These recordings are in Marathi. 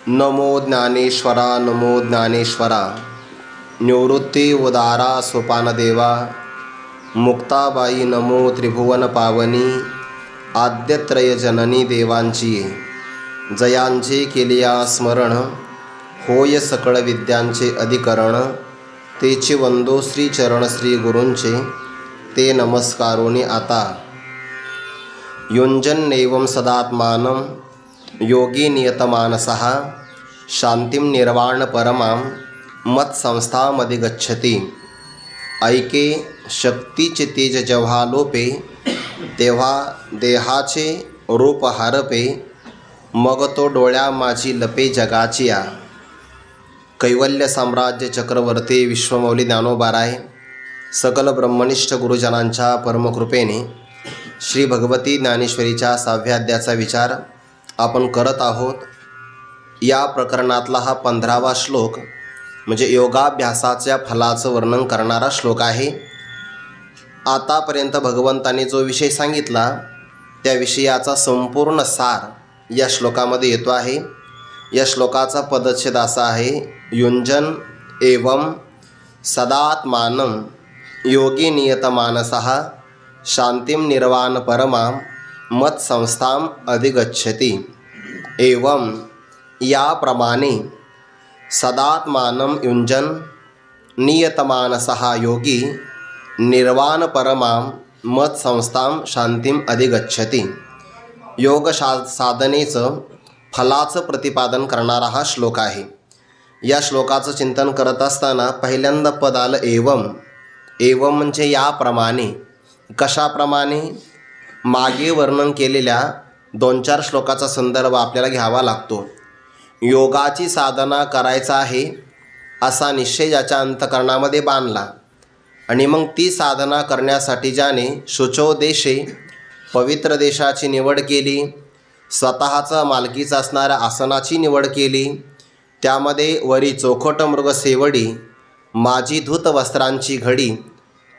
नमो ज्ञानेश्वरा नमो ज्ञानेश्वरा निवृत्ती उदारा सोपानदेवा मुक्ताबाई नमो त्रिभुवन पावनी आद्यत्रय जननी देवांची जयांचे केलिया स्मरण होय सकळ विद्यांचे अधिकरण तेचे वंदो श्री चरण श्री गुरूंचे ते नमस्कारोनी आता युंजन्नेवं सदात्मानं योगी नियतमानसः शांतिं निर्वाण परमां मत्संस्थामधिगच्छति। ऐके शक्तीचे तेज जेव्हा लोपे तेव्हा देहाचे रूप हरपे, मग तो डोळ्या माझी लपे जगाचिया। कैवल्य साम्राज्य चक्रवर्ती विश्वमौली ज्ञानोबाराय सकल ब्रह्मनिष्ठ गुरुजनांच्या परमकृपेने श्री भगवती ज्ञानेश्वरीच्या 6व्या अध्यायाचा विचार आपण करत आहोत। या प्रकरणातला हा 15वा श्लोक म्हणजे योगाभ्यासाच्या फलाचं वर्णन करणारा श्लोक आहे। आतापर्यंत भगवंतांनी जो विषय सांगितला त्या विषयाचा संपूर्ण सार या श्लोकामध्ये येतो आहे। या श्लोकाचा पदच्छेद असा आहे, युंजन एवं सदात्मानं योगी नियतमानसः शांतिं निर्वाण परमा मत्संस्थाम अधिगच्छति। एवं याप्रमाणे सदात्मानं युंजन नियतमानसः योगी निर्वाण परमा मत्संस्थाम शांतिम अधिगच्छति। योग साधनेचं फलाचं प्रतिपादन करणारा हा श्लोक आहे। या श्लोकाचं चिंतन करत असताना पहिल्यांदा पद आलं एवं। एवं म्हणजे याप्रमाणे, कशाप्रमाणे? मागे वर्णन केलेल्या 2-4 श्लोकाचा संदर्भ आपल्याला घ्यावा लागतो। योगाची साधना करायचा आहे असा निश्चय ज्याच्या अंतकरणामध्ये बांधला आणि मग ती साधना करण्यासाठी ज्याने शुचोदेशे पवित्र देशाची निवड केली, स्वतःचा मालकीचा असणाऱ्या आसनाची निवड केली, त्यामध्ये वरी चोखट मृग सेवडी, माझी धूत वस्त्रांची घडी,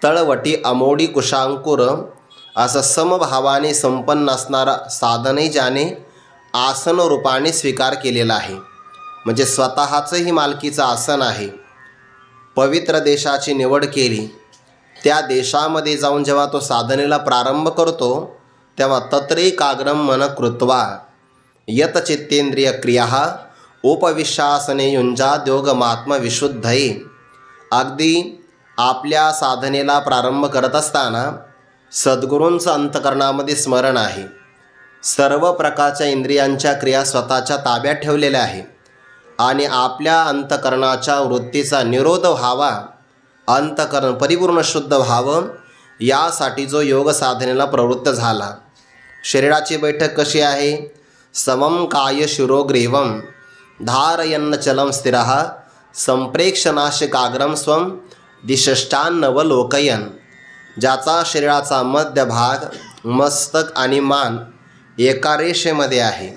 तळवटी अमोडी कुशांकुर असं समभावाने संपन्न असणारा साधनही ज्याने आसन रूपाने स्वीकार केलेला आहे। म्हणजे स्वतःचंही मालकीचं आसन आहे, पवित्र देशाची निवड केली, त्या देशामध्ये जाऊन जेव्हा तो साधनेला प्रारंभ करतो तेव्हा तत्रैकाग्रं मन कृत्वा यत चित्तेंद्रिय क्रिया उपविश्यासने युंजाद्योगमात्मविशुद्धये। अगदी आपल्या साधनेला प्रारंभ करत असताना सद्गुरूंचं अंतकरणामध्ये स्मरण आहे, सर्व प्रकारच्या इंद्रियांच्या क्रिया स्वतःच्या ताब्यात ठेवलेल्या आहे आणि आपल्या अंतकरणाच्या वृत्तीचा निरोध व्हावा, अंतकरण परिपूर्ण शुद्ध व्हावं, यासाठी जो योग साधनेला प्रवृत्त झाला। शरीराची बैठक कशी आहे? समं काय शिरोग्रीवं धारयन्न चलं स्थिरः संप्रेक्षनाशिकाग्रं स्वं दिशष्टान्नवलोकयन्। ज्याचा शरीराचा मध्यभाग मस्तक आणि मान एका रेषेमध्ये आहे,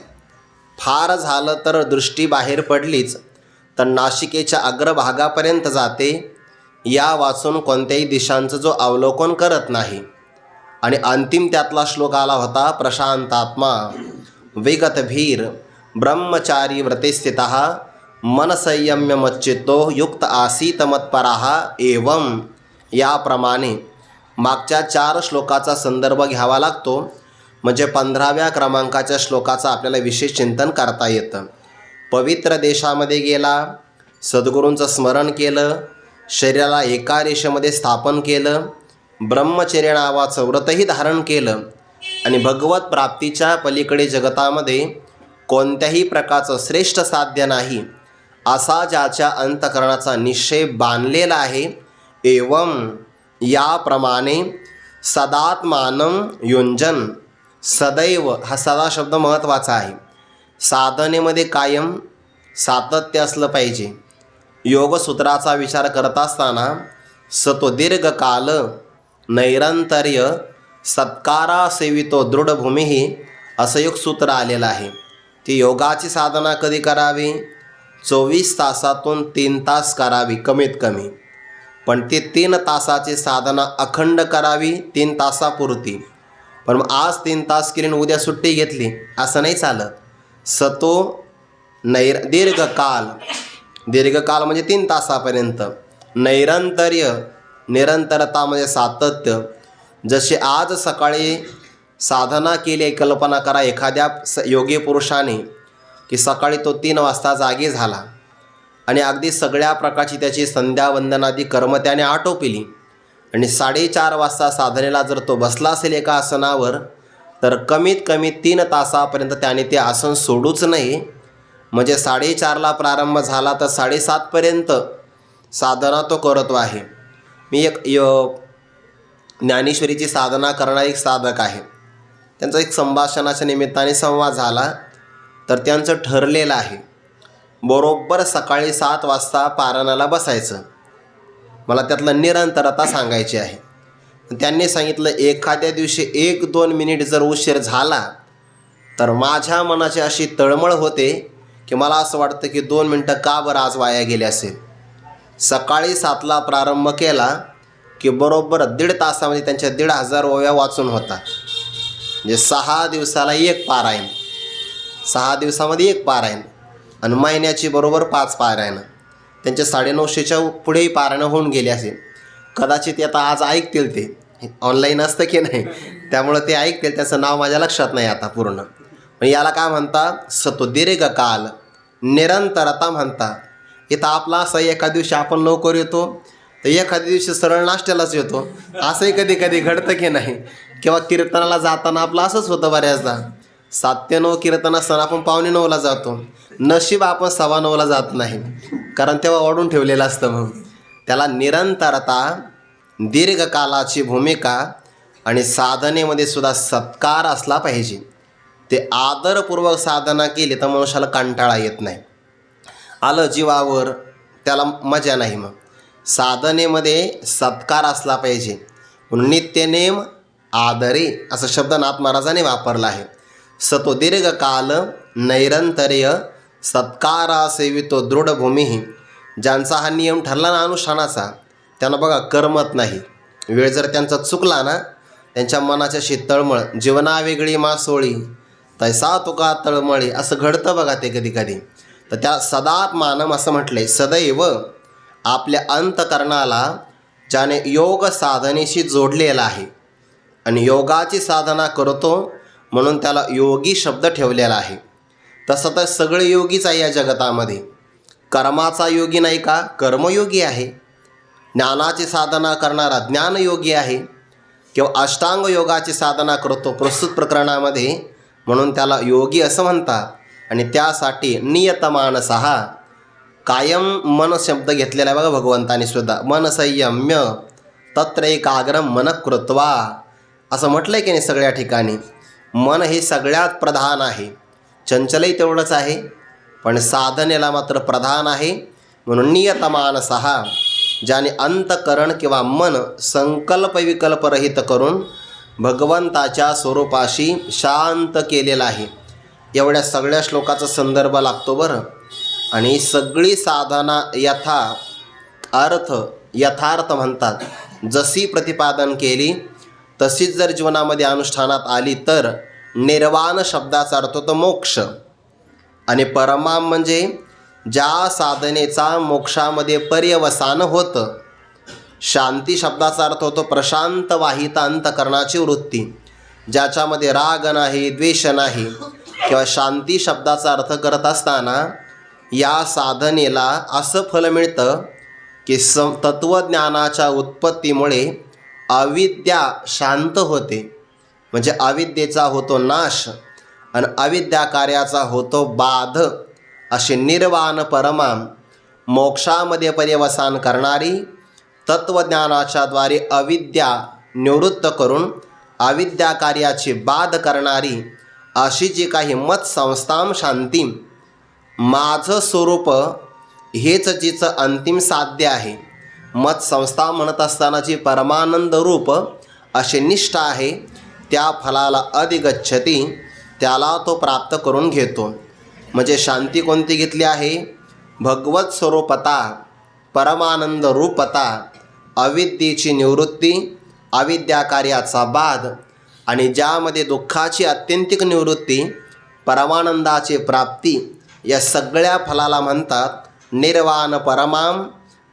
फार झालं तर दृष्टी बाहेर पडलीच तर नाशिकेच्या अग्रभागापर्यंत जाते, या वाचून कोणत्याही दिशांचं जो अवलोकन करत नाही। आणि अंतिम त्यातला श्लोक आला होता, प्रशांतात्मा विगतभीर ब्रह्मचारी व्रते स्थितः मनसंयम्य मच्चित्तो युक्त आसीत मत्पराः। एवं याप्रमाणे मागच्या 4 श्लोकाचा संदर्भ घ्यावा लागतो, म्हणजे 15व्या क्रमांकाच्या श्लोकाचा आपल्याला विशेष चिंतन करता येतं। पवित्र देशामध्ये गेला, सद्गुरूंचं स्मरण केलं, शरीराला एका रेषेमध्ये स्थापन केलं, ब्रह्मचर्य नावाचं व्रतही धारण केलं आणि भगवत प्राप्तीच्या पलीकडे जगतामध्ये कोणत्याही प्रकारचं श्रेष्ठ साध्य नाही असा ज्याच्या अंतकरणाचा निश्चय बांधलेला आहे। एवं याप्रमाणे सदात्मानं युंजन, सदैव हा सदा शब्द महत्त्वाचा आहे। साधनेमध्ये कायम सातत्य असलं पाहिजे। योगसूत्राचा विचार करत असताना सतो दीर्घकाल नैरंतर्य सत्कारा सेवितो दृढभूमी असं एक सूत्र आलेलं आहे। ती योगाची साधना कधी करावी? 24 तासातून 3 तास करावी कमीत कमी, पण ते 3 तासाची साधना अखंड करावी 3 तासापुरती। पण आज 3 तास केली आणि उद्या सुट्टी घेतली असं नाही चालत। सतो दीर्घकाल म्हणजे 3 तासापर्यंत. नैरंतर्य, निरंतरता म्हणजे सातत्य. जसे आज सकाळी साधना केली, कल्पना करा एखाद्या योगी पुरुषाने की सकाळी तो 3 वाजता जागी झाला आणि अगदी सगळ्या प्रकारची त्याची संध्यावंदनादी कर्म त्याने आटोपली आणि 4:30 वाजता साधनेला जर तो बसला असेल एका आसनावर, तर कमीत कमी 3 तासापर्यंत त्याने ते आसन सोडूच नये. म्हणजे 4:30ला प्रारंभ झाला तर 7:30 पर्यंत साधना तो करतो आहे. मी एक ज्ञानेश्वरीची साधना करणारा एक साधक आहे. त्यांचा एक संभाषणाच्या निमित्ताने संवाद झाला. तर त्यांचं ठरलेलं आहे बरोबर सकाळी 7 वाजता पारायणाला बसायचं. मला त्यातलं निरंतरता सांगायची आहे. त्यांनी सांगितलं एखाद्या दिवशी 1-2 मिनिट जर उशीर झाला तर माझ्या मनाची अशी तळमळ होते की मला असं वाटतं की 2 मिनटं का बरं आज वाया गेले असेल. सकाळी 7ला प्रारंभ केला की बरोबर 1.5 तासामध्ये त्यांच्या 1,500 ओव्या वाचून होतात. म्हणजे 6 दिवसाला 1 पारायण, 6 दिवसामध्ये 1 पारायण आणि महिन्याची बरोबर 5 पारायणं. त्यांचे 950च्या पुढेही पारायणं होऊन गेले असेल. कदाचित ते आता आज ऐकतील, ते ऑनलाईन असतं की नाही, त्यामुळं ते ऐकतील. त्याचं नाव माझ्या लक्षात नाही आता पूर्ण. पण याला काय म्हणतात, दीर्घकाल निरंतरता म्हणतात. इथं आपला असं एका दिवशी आपण लवकर येतो तर एखाद्या दिवशी सरळ नाश्त्यालाच येतो. असंही कधी कधी घडतं की नाही. किंवा कीर्तनाला जाताना आपलं असंच होतं बऱ्याचदा. 7 ते 9 कीर्तन असताना आपण 8:45ला जातो. नशीब आपण 9:15ला जात नाही, कारण तेव्हा वाढून ठेवलेलं असतं. मग त्याला निरंतरता, दीर्घकालाची भूमिका आणि साधनेमध्ये सुद्धा सत्कार असला पाहिजे. ते आदरपूर्वक साधना केली तर मनुष्याला कंटाळा येत नाही. आलं जीवावर त्याला मजा नाही. मग साधनेमध्ये सत्कार असला पाहिजे. म्हणून नित्यनेम आदरे असं शब्द नाथ महाराजांनी वापरला आहे. दीर्घकाल नैरंतर्य सत्कारा सेवितो दृढभूमी. ज्यांचा हा नियम ठरला ना अनुष्ठानाचा, त्यांना बघा करमत नाही. वेळ जर त्यांचा चुकला ना, त्यांच्या मनाच्या तळमळ, जीवना वेगळी मासोळी तैसा तुका तळमळी, असं घडतं बघा ते कधी कधी. तर त्या सदात्मानम असं म्हटलंय. सदैव आपल्या अंतकरणाला ज्याने योग साधनेशी जोडलेला आहे आणि योगाची साधना करतो म्हणून त्याला योगी शब्द ठेवलेला आहे. तसं तर सगळे योगीच आहे या जगतामध्ये. कर्माचा योगी नाही का, कर्मयोगी आहे. ज्ञानाची साधना करणारा ज्ञानयोगी आहे. किंवा अष्टांग योगाची साधना करतो प्रस्तुत प्रकरणामध्ये, म्हणून त्याला योगी असं म्हणतात. आणि त्यासाठी नियतमानसः, कायम मन शब्द घेतलेला आहे बघा भगवंतानी सुद्धा. मन संयम्य तत्र एकाग्रम मन कृत्वा असं म्हटलं आहे की नाही सगळ्या ठिकाणी. मन हे सगळ्यात प्रधान आहे. चंचलही तेवढंच आहे, पण साधनेला मात्र प्रधान आहे. म्हणून नियतमानसः, ज्याने अंतकरण किंवा मन संकल्प विकल्प रहित करून भगवंताच्या स्वरूपाशी शांत केलेला आहे. एवढ्या सगळ्या श्लोकाचा संदर्भ लागतो बरं. आणि सगळी साधना यथार्थ म्हणतात. जशी प्रतिपादन केली तशीच जर जीवनामध्ये अनुष्ठानात आली तर निर्वाण शब्दाचा अर्थ होतो मोक्ष. आणि परमाम म्हणजे ज्या साधनेचा मोक्षामध्ये पर्यवसान होतं. शांती शब्दाचा अर्थ होतो प्रशांत वाहित अंतकरणाची वृत्ती, ज्याच्यामध्ये राग नाही, द्वेष नाही. किंवा शांती शब्दाचा अर्थ करत असताना या साधनेला असं फल मिळतं की तत्त्वज्ञानाच्या उत्पत्तीमुळे अविद्या शांत होते. म्हणजे अविद्येचा होतो नाश आणि अविद्या कार्याचा होतो बाध. असे निर्वाण परमाम, मोक्षामध्ये पर्यवसान करणारी, तत्त्वज्ञानाच्या द्वारे अविद्या निवृत्त करून अविद्या कार्याची बाध करणारी अशी जी काही मत संस्थाम शांती, माझं स्वरूप हेच जिचं अंतिम साध्य आहे. मत संस्था म्हणत असताना जी परमानंद रूप अशी निष्ठा आहे, त्या फलाला अधिगच्छती, त्याला तो प्राप्त करून घेतो. म्हणजे शांती कोणती घेतली आहे, भगवत स्वरूपता, परमानंद रूपता, अविद्येची निवृत्ती, अविद्या कार्याचा बाध आणि ज्यामध्ये दुःखाची आत्यंतिक निवृत्ती, परमानंदाची प्राप्ती या सगळ्या फलाला म्हणतात निर्वाण परमाम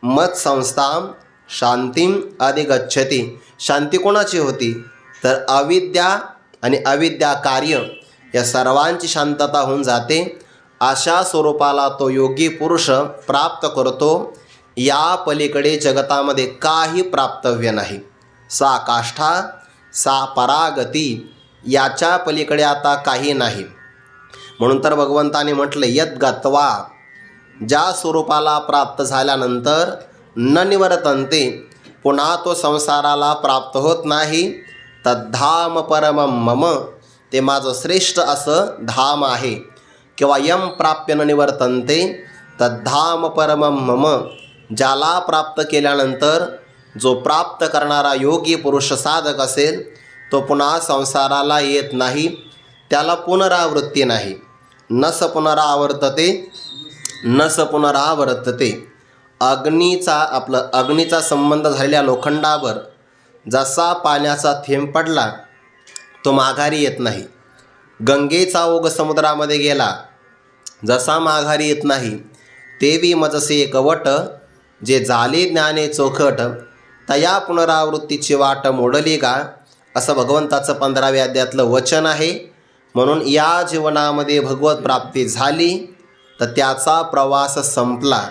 मत संस्थाम शांतीम अधिगच्छति. शांती कोणाची होती? तर अविद्या आणि अविद्या कार्य या सर्वांची शांतता होऊन जाते. अशा स्वरूपाला तो योगी पुरुष प्राप्त करतो. या पलीकडे जगतामध्ये काही प्राप्तव्य नाही. सा काष्ठा सा परागती, याच्या पलीकडे आता काही नाही. म्हणून तर भगवंताने म्हटलं यद गत्वा, ज्या स्वरूपाला प्राप्त झाल्यानंतर न निवर्तन्ते, पुन्हा तो संसाराला प्राप्त होत नाही. तद्धाम परमं मम, ते माझं श्रेष्ठ असं धाम आहे. किंवा यम प्राप्य न निवर्तन्ते तद्धाम परमं मम, ज्याला प्राप्त केल्यानंतर जो प्राप्त करणारा योगी पुरुष साधक असेल तो पुन्हा संसाराला येत नाही, त्याला पुनरावृत्ती नाही. नस पुनरावर्तते नस पुनरावर्तते. अग्नीचा संबंध झालेल्या लोखंडावर जसा पाण्याचा थेंब पडला तो माघारी येत नाही. गंगेचा ओघ समुद्रामध्ये गेला जसा माघारी येत नाही, तेवी मजसे एक वट, जे झाले ज्ञाने चोखट, तया पुनरावृत्तीची वाट मोडली का, असं भगवंताचं 15व्या अध्यायातलं वचन आहे. म्हणून या जीवनामध्ये भगवत प्राप्ती झाली तर त्याचा प्रवास संपला,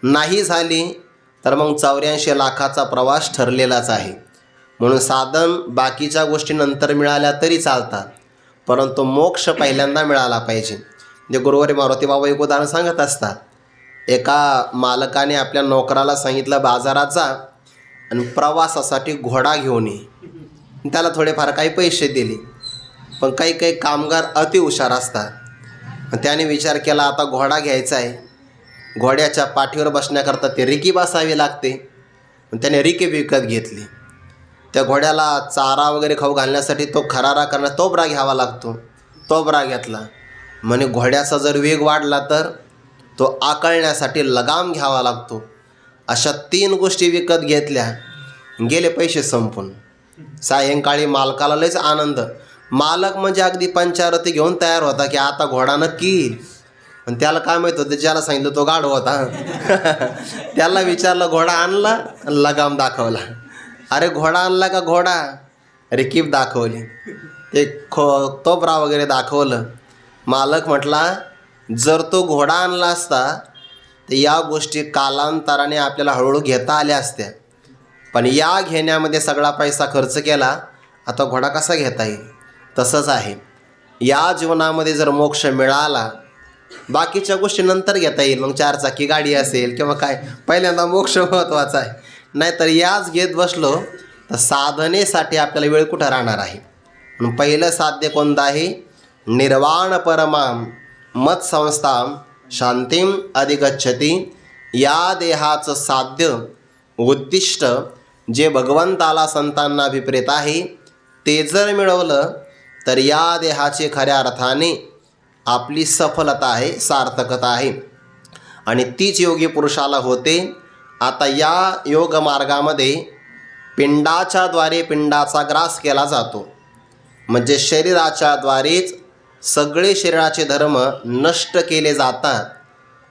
नाही झाली तर मग 84 लाखाचा प्रवास ठरलेलाच आहे. म्हणून साधन बाकीच्या गोष्टी नंतर मिळाल्या तरी चालतात, परंतु मोक्ष पहिल्यांदा मिळाला पाहिजे. जे गुरुवारी मारुती बाबा एक उदाहरण सांगत असतात. एका मालकाने आपल्या नोकराला सांगितलं बाजारात जा आणि प्रवासासाठी घोडा घेऊन ये. त्याला थोडेफार काही पैसे दिले, पण काही काही कामगार अतिहुशार असतात. त्याने विचार केला आता घोडा घ्यायचा आहे, घोड्याच्या पाठीवर बसण्याकरता ते रिकी बसावी लागते. त्याने रिकी विकत घेतली. त्या घोड्याला चारा वगैरे खाऊ घालण्यासाठी तो खरारा करण्यास तोबरा घ्यावा लागतो. तोबरा घेतला. म्हणे घोड्याचा जर वेग वाढला तर तो आकळण्यासाठी लगाम घ्यावा लागतो. अशा 3 गोष्टी विकत घेतल्या, गेले पैसे संपून. सायंकाळी मालकाला लयच आनंद. मालक म्हणजे अगदी पंचारती घेऊन तयार होता की आता घोडा नक्की येईल. पण त्याला काय माहीत होतं, ज्याला सांगितलं तो गाढ होता. त्याला विचारलं घोडा आणला, लगाम दाखवला. अरे घोडा आणला का घोडा? रिकीप दाखवली, ते तोबरा वगैरे दाखवलं. मालक म्हटला जर तो घोडा आणला असता तर या गोष्टी कालांतराने आपल्याला हळूहळू घेता आल्या असत्या, पण या घेण्यामध्ये सगळा पैसा खर्च केला, आता घोडा कसा घेता येईल? तसंच आहे या जीवनामध्ये. जर मोक्ष मिळाला बाकीच्या गोष्टी नंतर घेता येईल, मग 4 चाकी गाडी असेल किंवा काय, पहिल्यांदा मोक्ष महत्त्वाचा आहे. नाहीतर याच घेत बसलो तर साधनेसाठी आपल्याला वेळ कुठं राहणार आहे. म्हणून पहिलं साध्य कोणतं आहे? निर्वाण परमाम मत संस्थाम शांतीम अधिगच्छति. या देहाचं साध्य उद्दिष्ट जे भगवंताला संतांना अभिप्रेत आहे ते जर मिळवलं तर या देहाची खऱ्या अर्थाने आपली सफलता आहे, सार्थकता आहे, आणि तीच योगी पुरुषाला होते. आता या योग मार्गामध्ये पिंडाच्या द्वारे पिंडाचा ग्रास केला जातो. म्हणजे शरीराच्या द्वारेच सगळे शरीराचे धर्म नष्ट केले जातात.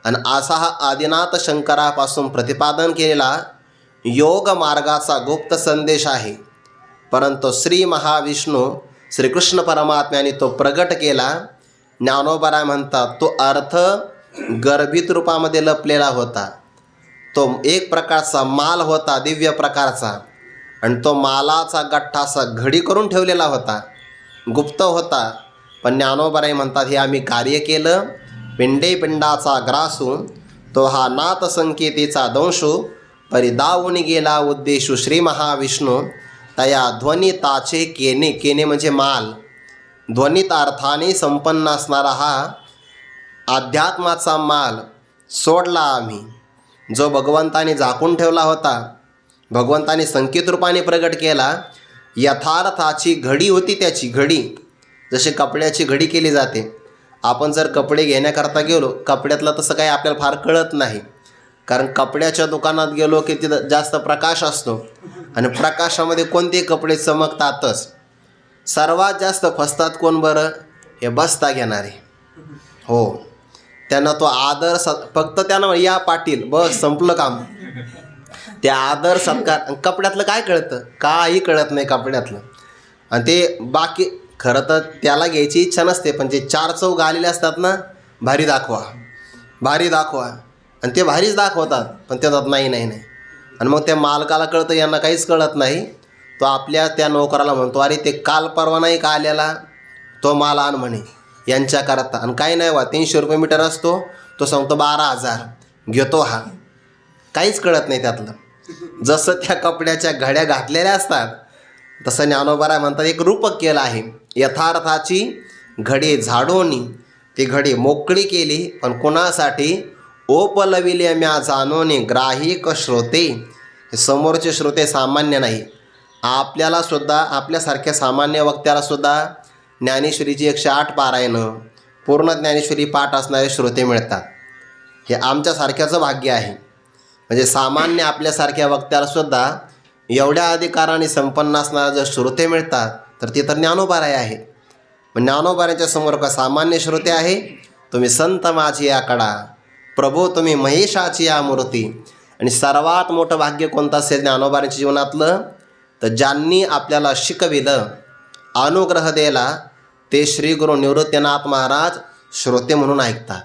आणि असा हा आदिनाथ शंकरापासून प्रतिपादन केलेला योग मार्गाचा गुप्त संदेश आहे. परंतु श्री महाविष्णू श्रीकृष्ण परमात्म्याने तो प्रगट केला. ज्ञानोबा म्हणतात तो अर्थ गर्भित रूपामध्ये लपलेला होता. तो एक प्रकारचा माल होता, दिव्य प्रकारचा, आणि तो मालाचा गठ्ठा असा घडी करून ठेवलेला होता, गुप्त होता. पण ज्ञानोबाराय म्हणतात हे आम्ही कार्य केलं. पिंडे पिंडाचा ग्रासू, तो हा नाथ संकेतीचा दंशू, परिदावून गेला उद्देशू श्री महाविष्णू. तया ध्वनिताचे केने, केने म्हणजे माल, ध्वनित अर्थाने संपन्न असणारा हा अध्यात्माचा माल सोडला आम्ही, जो भगवंताने झाकून ठेवला होता, भगवंताने संकेत रूपाने प्रगट केला. यथार्थाची घडी होती, त्याची घडी जशी कपड्याची घडी केली जाते. आपण जर कपडे घेण्याकरता गेलो, कपड्यातलं तसं काही आपल्याला फार कळत नाही, कारण कपड्याच्या दुकानात गेलो की तिथं जास्त प्रकाश असतो, आणि प्रकाशामध्ये कोणते कपडे चमकतातच. सर्वात जास्त फसतात कोण बरं? हे बस्ता घेणारे. हो, त्यांना तो आदर फक्त त्यानं या पाटील बस संपलं काम. ते आदर सत्कार. कपड्यातलं काय कळतं? काही कळत नाही कपड्यातलं. आणि ते बाकी खरं तर त्याला घ्यायची इच्छा नसते, पण जे चार चौघ आलेले असतात ना, भारी दाखवा भारी दाखवा, आणि ते भारीच दाखवतात. पण ते जात नाही नाही नाही. आणि मग त्या मालकाला कळतं यांना काहीच कळत नाही. तो आपल्या त्या नोकराला म्हणतो, अरे ते काल परवा नाही का आलेला तो माल आण म्हणे यांच्याकरता. आणि काही नाही वा 300 रुपये मीटर असतो, तो सांगतो 12,000 घेतो हा. काहीच कळत नाही त्यातलं. जसं त्या कपड्याच्या घड्या घातलेल्या असतात तसं ज्ञानोबा म्हणतात एक रूपक केलं आहे. यथार्थाची घडी झाडोनी ती घडी मोकळी केली, पण कोणासाठी? ओपलविले म्या जाणोनी ग्राहिक श्रोते. हे समोरचे श्रोते सामान्य नाही. आपल्याला सुद्धा, आपल्यासारख्या सामान्य वक्त्यालासुद्धा ज्ञानेश्वरीची 108 पारायणं, पूर्ण ज्ञानेश्वरी पाठ असणारे श्रोते मिळतात. हे आमच्यासारख्याचं भाग्य आहे. म्हणजे सामान्य आपल्यासारख्या वक्त्यालासुद्धा एवढ्या अधिकाराने संपन्न असणारे जर श्रोते मिळतात तर ते तर ज्ञानोबाराय आहे. मग ज्ञानोबाराच्या समोर का सामान्य श्रोते आहे? तुम्ही संत माझी आकडा, प्रभू तुम्ही महेशाची या मूर्ती. आणि सर्वात मोठं भाग्य कोणतं असेल ज्ञानोबाराच्या जीवनातलं? तर ज्यांनी आपल्याला शिकविलं, अनुग्रह दिला, ते श्री गुरु निवृत्तीनाथ महाराज श्रोते म्हणून ऐकतात.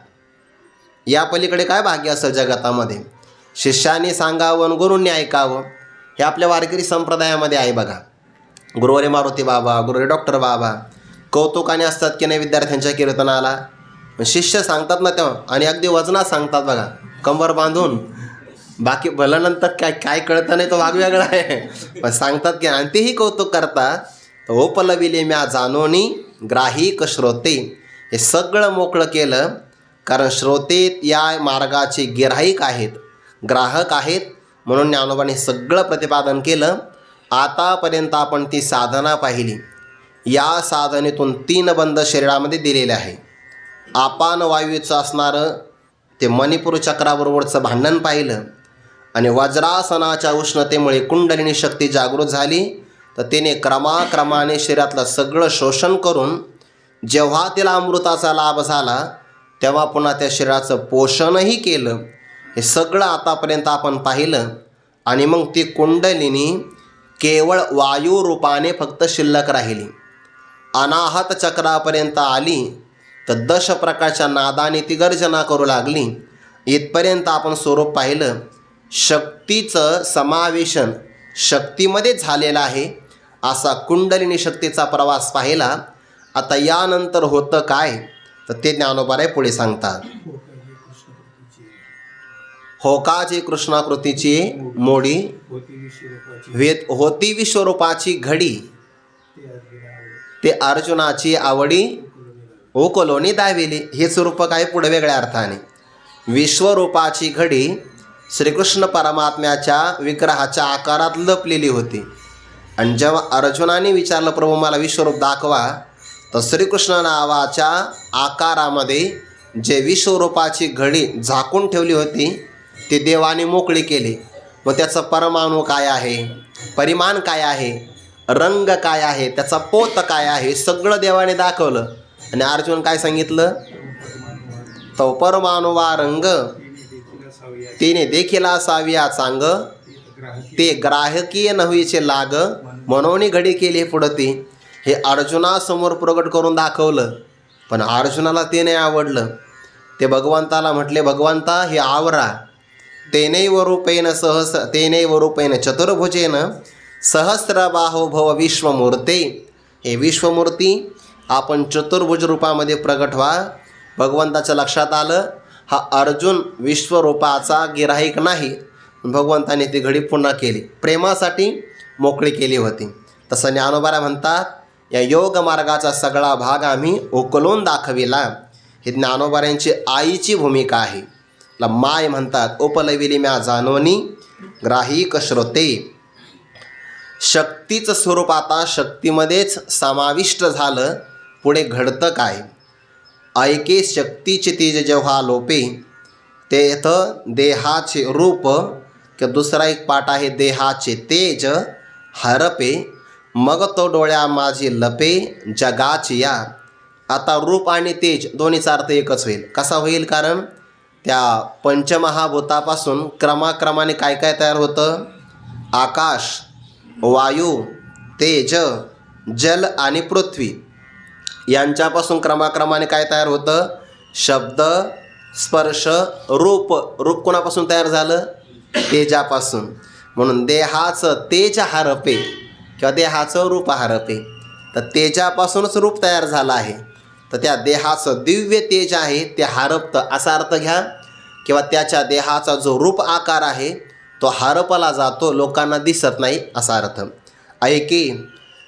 या पलीकडे काय भाग्य असेल जगतामध्ये? शिष्याने सांगावं आणि गुरूंनी ऐकावं. हे आपल्या वारकरी संप्रदायामध्ये आहे बघा. गुरुवारी मारुती बाबा, गुरुवारी डॉक्टर बाबा कौतुकाने असतात की नाही विद्यार्थ्यांच्या कीर्तनाला. शिष्य सांगतात ना तेव्हा, आणि अगदी वजनात सांगतात बघा, कंबर बांधून. बाकी भल्यानंतर काय काय कळतं नाही तो भाग वेगळा आहे, पण सांगतात की. आणि तेही कौतुक करतात. ओपलविले म्या जाणोनी ग्राहिक श्रोते. हे सगळं मोकळं केलं कारण श्रोते या मार्गाचे गिराहिक आहेत, ग्राहक आहेत. म्हणून ज्ञानोबाने सगळं प्रतिपादन केलं. आतापर्यंत आपण ती साधना पाहिली. या साधनेतून 3 बंध शरीरामध्ये दिलेले आहे. आपान वायूचं असणारं ते मणिपूर चक्राबरोबरचं भांडण पाहिलं, आणि वज्रासनाच्या उष्णतेमुळे कुंडलिनी शक्ती जागृत झाली. तर तिने क्रमाक्रमाने शरीरातलं सगळं शोषण करून जेव्हा तिला अमृताचा लाभ झाला तेव्हा पुन्हा त्या शरीराचं पोषणही केलं. हे सगळं आतापर्यंत आपण पाहिलं. आणि मग ती कुंडलिनी केवळ वायू रूपाने फक्त शिल्लक राहिली. अनाहत चक्रापर्यंत आली तर 10 प्रकारच्या नादाने ती गर्जना करू लागली. इथपर्यंत आपण स्वरूप पाहिलं. शक्तीचं समावेशन शक्तीमध्ये झालेलं आहे. असा कुंडलिनी शक्तीचा प्रवास पाहिला. आता यानंतर होतं काय तर ते ज्ञानोबाराय पुढे सांगतात. होकाची कृष्णाकृतीची मोडी होती विश्वरूपाची घडी, ते अर्जुनाची आवडी ओकलोनी दाविली. हे स्वरूप काय पुढे वेगळ्या अर्थाने. विश्वरूपाची घडी श्रीकृष्ण परमात्म्याच्या विग्रहाच्या आकारात लपलेली होती. आणि जेव्हा अर्जुनाने विचारलं प्रभू मला विश्वरूप दाखवा, तर श्रीकृष्ण नावाच्या आकारामध्ये जे विश्वरूपाची घडी झाकून ठेवली होती ती देवाने मोकळी केली. मग त्याचा परमाणू काय आहे, परिमाण काय आहे, रंग काय आहे, त्याचा पोत काय आहे, सगळं देवाने दाखवलं. आणि अर्जुन काय सांगितलं? तो परमाणू वा रंग तिने देखील असाविया चांग, ते ग्राहकीय नव्हेचे लाग, म्हणून घडी केली पुढती. हे अर्जुनासमोर प्रगट करून दाखवलं. पण अर्जुनाला ते नाही आवडलं. ते भगवंताला म्हटले, भगवंता हे आवरा. तेनैव रूपेण चतुर्भुजेन सहस्रबाहो भव विश्वमूर्ते. हे विश्वमूर्ती आपण चतुर्भुज रूपामध्ये प्रगट व्हा. भगवंताच्या लक्षात आलं हा अर्जुन विश्वरूपाचा गिराहिक नाही. भगवंताने ती घडी पुन्हा केली, प्रेमासाठी मोकळी केली होती. तसं ज्ञानोबाराय म्हणतात या योग मार्गाचा सगळा भाग आम्ही उकलून दाखविला. ही ज्ञानोबारायांची आईची भूमिका आहे. माय म्हणतात. ओपलविली म्या जाणोनी ग्राहिक श्रोते. शक्तीचं स्वरूप आता शक्तीमध्येच समाविष्ट झालं. पुढे घडतं काय? ऐके शक्तीचे तेज जेव्हा लोपे, तेथ देहाचे रूप, किंवा दुसरा एक पाठ आहे देहाचे तेज हरपे, मग तो डोळ्या माझी लपे जगाची या. आता रूप आणि तेज दोन्हीचा अर्थ एकच होईल. कसा होईल? कारण त्या पंचमहाभूतापासून क्रमाक्रमाने काय काय तयार होतं? आकाश, वायू, तेज, जल आणि पृथ्वी यांच्यापासून क्रमाक्रमाने काय तयार होतं? शब्द, स्पर्श, रूप. रूप कोणापासून तयार झालं? तेजापासून. म्हणून देहाचं तेज हरपे किंवा देहाचं रूप हरपे. तर तेजापासूनच रूप तयार झालं आहे. तर त्या देहाचं दिव्य तेज आहे ते हरपतं असा अर्थ घ्या, किंवा त्याच्या देहाचा जो रूप आकार आहे तो हरपला जातो, लोकांना दिसत नाही असा अर्थ. ऐके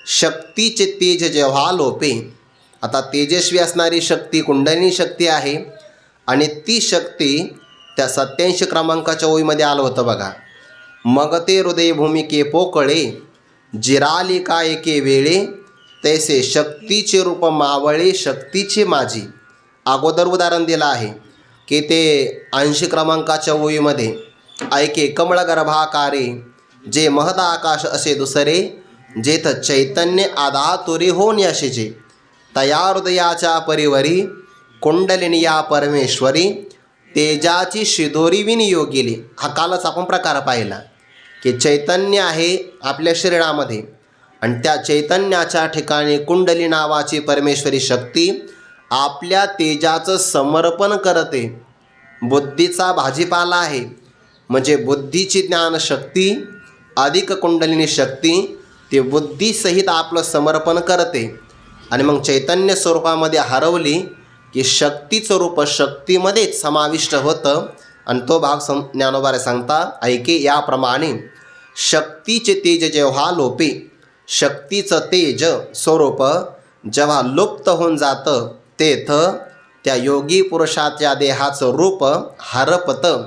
शक्तीचे तेज जेव्हा लोपे. आता तेजस्वी असणारी शक्ती कुंडलिनी शक्ती आहे आणि ती शक्ती त्या 87 क्रमांकाच्या ओळीमध्ये आलं होतं बघा. मग ते हृदय भूमिके पोकळे जिराली का एके वेळे तैसे शक्तीचे रूप मावळे शक्तीचे माझी. अगोदर उदाहरण दिलं आहे की ते 80 क्रमांकाच्या ओळीमध्ये ऐके कमळ गर्भाकारे जे महद आकाश असे दुसरे जेथ चैतन्य आधातुरी होऊन यशेचे तया हृदयाच्या परिवरी कुंडलिनिया परमेश्वरी तेजाची शिदोरी विनियोगिली. हा कालच आपण प्रकार पाहिला की चैतन्य आहे आपल्या शरीरामध्ये आणि त्या चैतन्याच्या ठिकाणी कुंडली नावाची परमेश्वरी शक्ती आपल्या तेजाचं समर्पण करते. बुद्धीचा भाजीपाला आहे म्हणजे बुद्धीची ज्ञानशक्ती अधिक कुंडलिनी शक्ती ती बुद्धीसहित आपलं समर्पण करते आणि मग चैतन्य स्वरूपामध्ये हरवली की शक्तीचं रूप शक्तीमध्येच समाविष्ट होतं. आणि तो भाग ज्ञानोबारे सांगता ऐके याप्रमाणे शक्तीचे तेज जेव्हा लोपे. शक्तीचं तेज स्वरूप जेव्हा लुप्त होऊन जातं तेथं त्या योगी पुरुषाच्या देहाचं रूप हरपतं.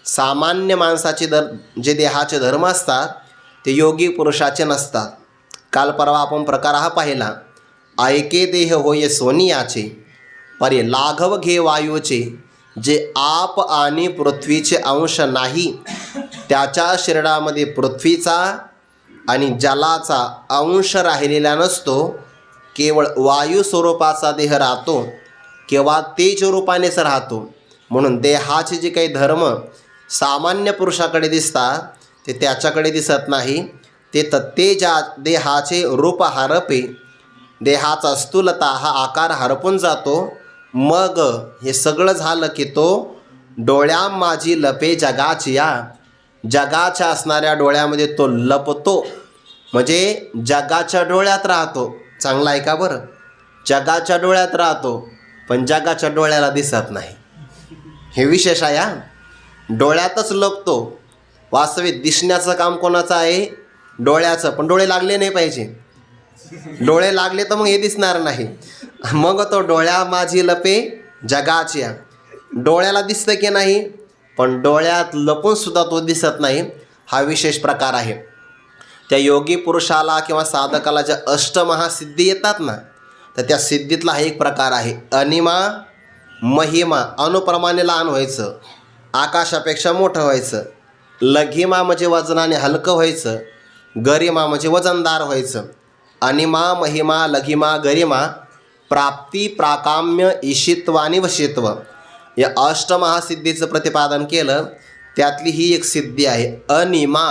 सामान्य माणसाचे जे देहाचे धर्म असतात ते योगी पुरुषाचे नसतात. काल परवा आपण प्रकार हा पाहिला. ऐके देह होय सोनियाचे परे लाघव घे वायूचे जे आप आणि पृथ्वीचे अंश नाही. त्याच्या शरीरामध्ये पृथ्वीचा आणि जलाचा अंश राहिलेला नसतो. केवळ वायू स्वरूपाचा देह राहतो किंवा तेज रूपानेच राहतो. म्हणून देहाचे जे काही धर्म सामान्य पुरुषाकडे दिसतात ते त्याच्याकडे दिसत नाही. ते तेजा देहाचे रूप हरपे. देहाचा स्थूलता हा आकार हरपून जातो. मग हे सगळं झालं की तो डोळ्या माझी लपे जगाची या. जगाच्या असणाऱ्या डोळ्यामध्ये तो लपतो म्हणजे जगाच्या डोळ्यात राहतो. चांगला आहे का बरं? जगाच्या डोळ्यात राहतो पण जगाच्या डोळ्याला दिसत नाही. हे विशेष आहे हा. डोळ्यातच लपतो. वास्तविक दिसण्याचं काम कोणाचं आहे? डोळ्याचं. पण डोळे लागले नाही पाहिजे. डोळे लागले तर मग हे दिसणार नाही. मग तो डोळ्या माझी लपे जगाच्या. डोळ्याला दिसतं की नाही पण डोळ्यात लपूनसुद्धा तो दिसत नाही. हा विशेष प्रकार आहे. त्या योगी पुरुषाला किंवा साधकाला ज्या अष्टमहासिद्धी येतात ना तर त्या सिद्धीतला हा एक प्रकार आहे. अनिमा महिमा. अनुप्रमाणे लहान व्हायचं, आकाशापेक्षा मोठं व्हायचं. लघिमा म्हणजे वजनाने हलकं व्हायचं. गरिमा म्हणजे वजनदार व्हायचं. अनिमा महिमा लघिमा गरिमा प्राप्ती प्राकाम्य ईशित्व आणि वशित्व या अष्टमहासिद्धीचं प्रतिपादन केलं. त्यातली ही एक सिद्धी आहे. अनिमा.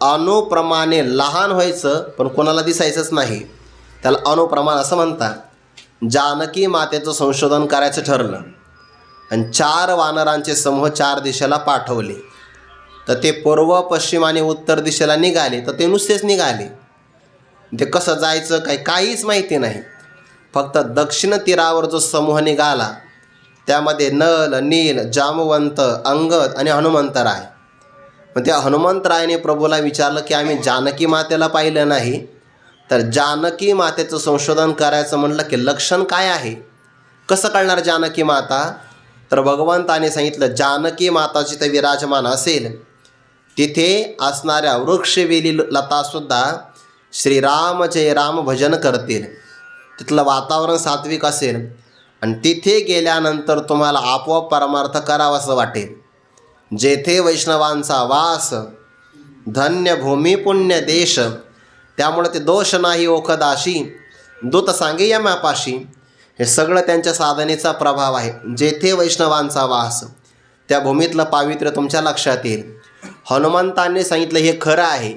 अनुप्रमाणे लहान व्हायचं पण कोणाला दिसायचंच नाही. त्याला अनुप्रमाण असं म्हणतात. जानकी मातेचं संशोधन करायचं ठरलं आणि 4 वानरांचे समूह 4 दिशेला पाठवले. तर ते पूर्व पश्चिम आणि उत्तर दिशेला निघाले. तर ते नुसतेच निघाले. ते कसं जायचं काहीच माहिती नाही. फक्त दक्षिण तीरावर जो समूह निघाला त्यामध्ये नल, नील, जामवंत, अंगद आणि हनुमंतराय. मग त्या हनुमंतरायने प्रभूला विचारलं की आम्ही जानकी मातेला पाहिलं नाही. तर जानकी मातेचं संशोधन करायचं म्हटलं की लक्षण काय आहे, कसं कळणार जानकी माता? तर भगवंताने सांगितलं जानकी माता जिथे विराजमान असेल तिथे असणाऱ्या वृक्षवेली लतासुद्धा श्रीराम जय राम भजन करतील. तिथलं वातावरण सात्विक असेल आणि तिथे गेल्यानंतर तुम्हाला आपोआप परमार्थ करावासं वाटेल. जेथे वैष्णवांचा वास धन्य भूमी पुण्य देश. त्यामुळे ते दोष नाही ओखदाशी दूत सांगे यमापाशी. हे सगळं त्यांच्या साधनेचा प्रभाव आहे. जेथे वैष्णवांचा वास त्या भूमीतलं पावित्र्य तुमच्या लक्षात येईल. हनुमंतांनी सांगितलं हे खरं आहे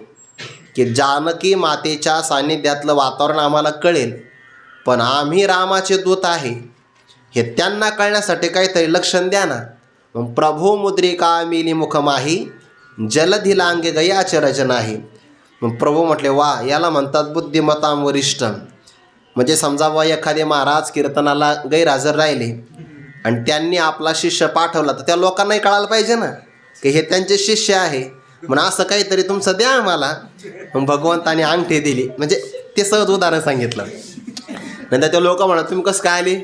की जानकी मातेच्या सान्निध्यातलं वातावरण आम्हाला कळेल, पण आम्ही रामाचे दूत आहे हे त्यांना कळण्यासाठी काहीतरी लक्षण द्या ना. मग प्रभू मुद्रिका मिली मुखमाही जलधी लांगे गयाचे रचनाही. मग प्रभू म्हटले वा, याला म्हणतात बुद्धिमतां वरिष्ठ. म्हणजे समजा व एखादे महाराज कीर्तनाला गैरहजर राहिले आणि त्यांनी आपला शिष्य पाठवला, तर त्या लोकांनाही कळायला पाहिजे ना की हे त्यांचे शिष्य आहे, म्हणून असं काहीतरी तुमचं द्या आम्हाला. मग भगवंताने अंगठी दिली. म्हणजे ते सहज उदाहरण सांगितलं. नंतर ते लोक म्हणत तुम्ही कसं काय आले,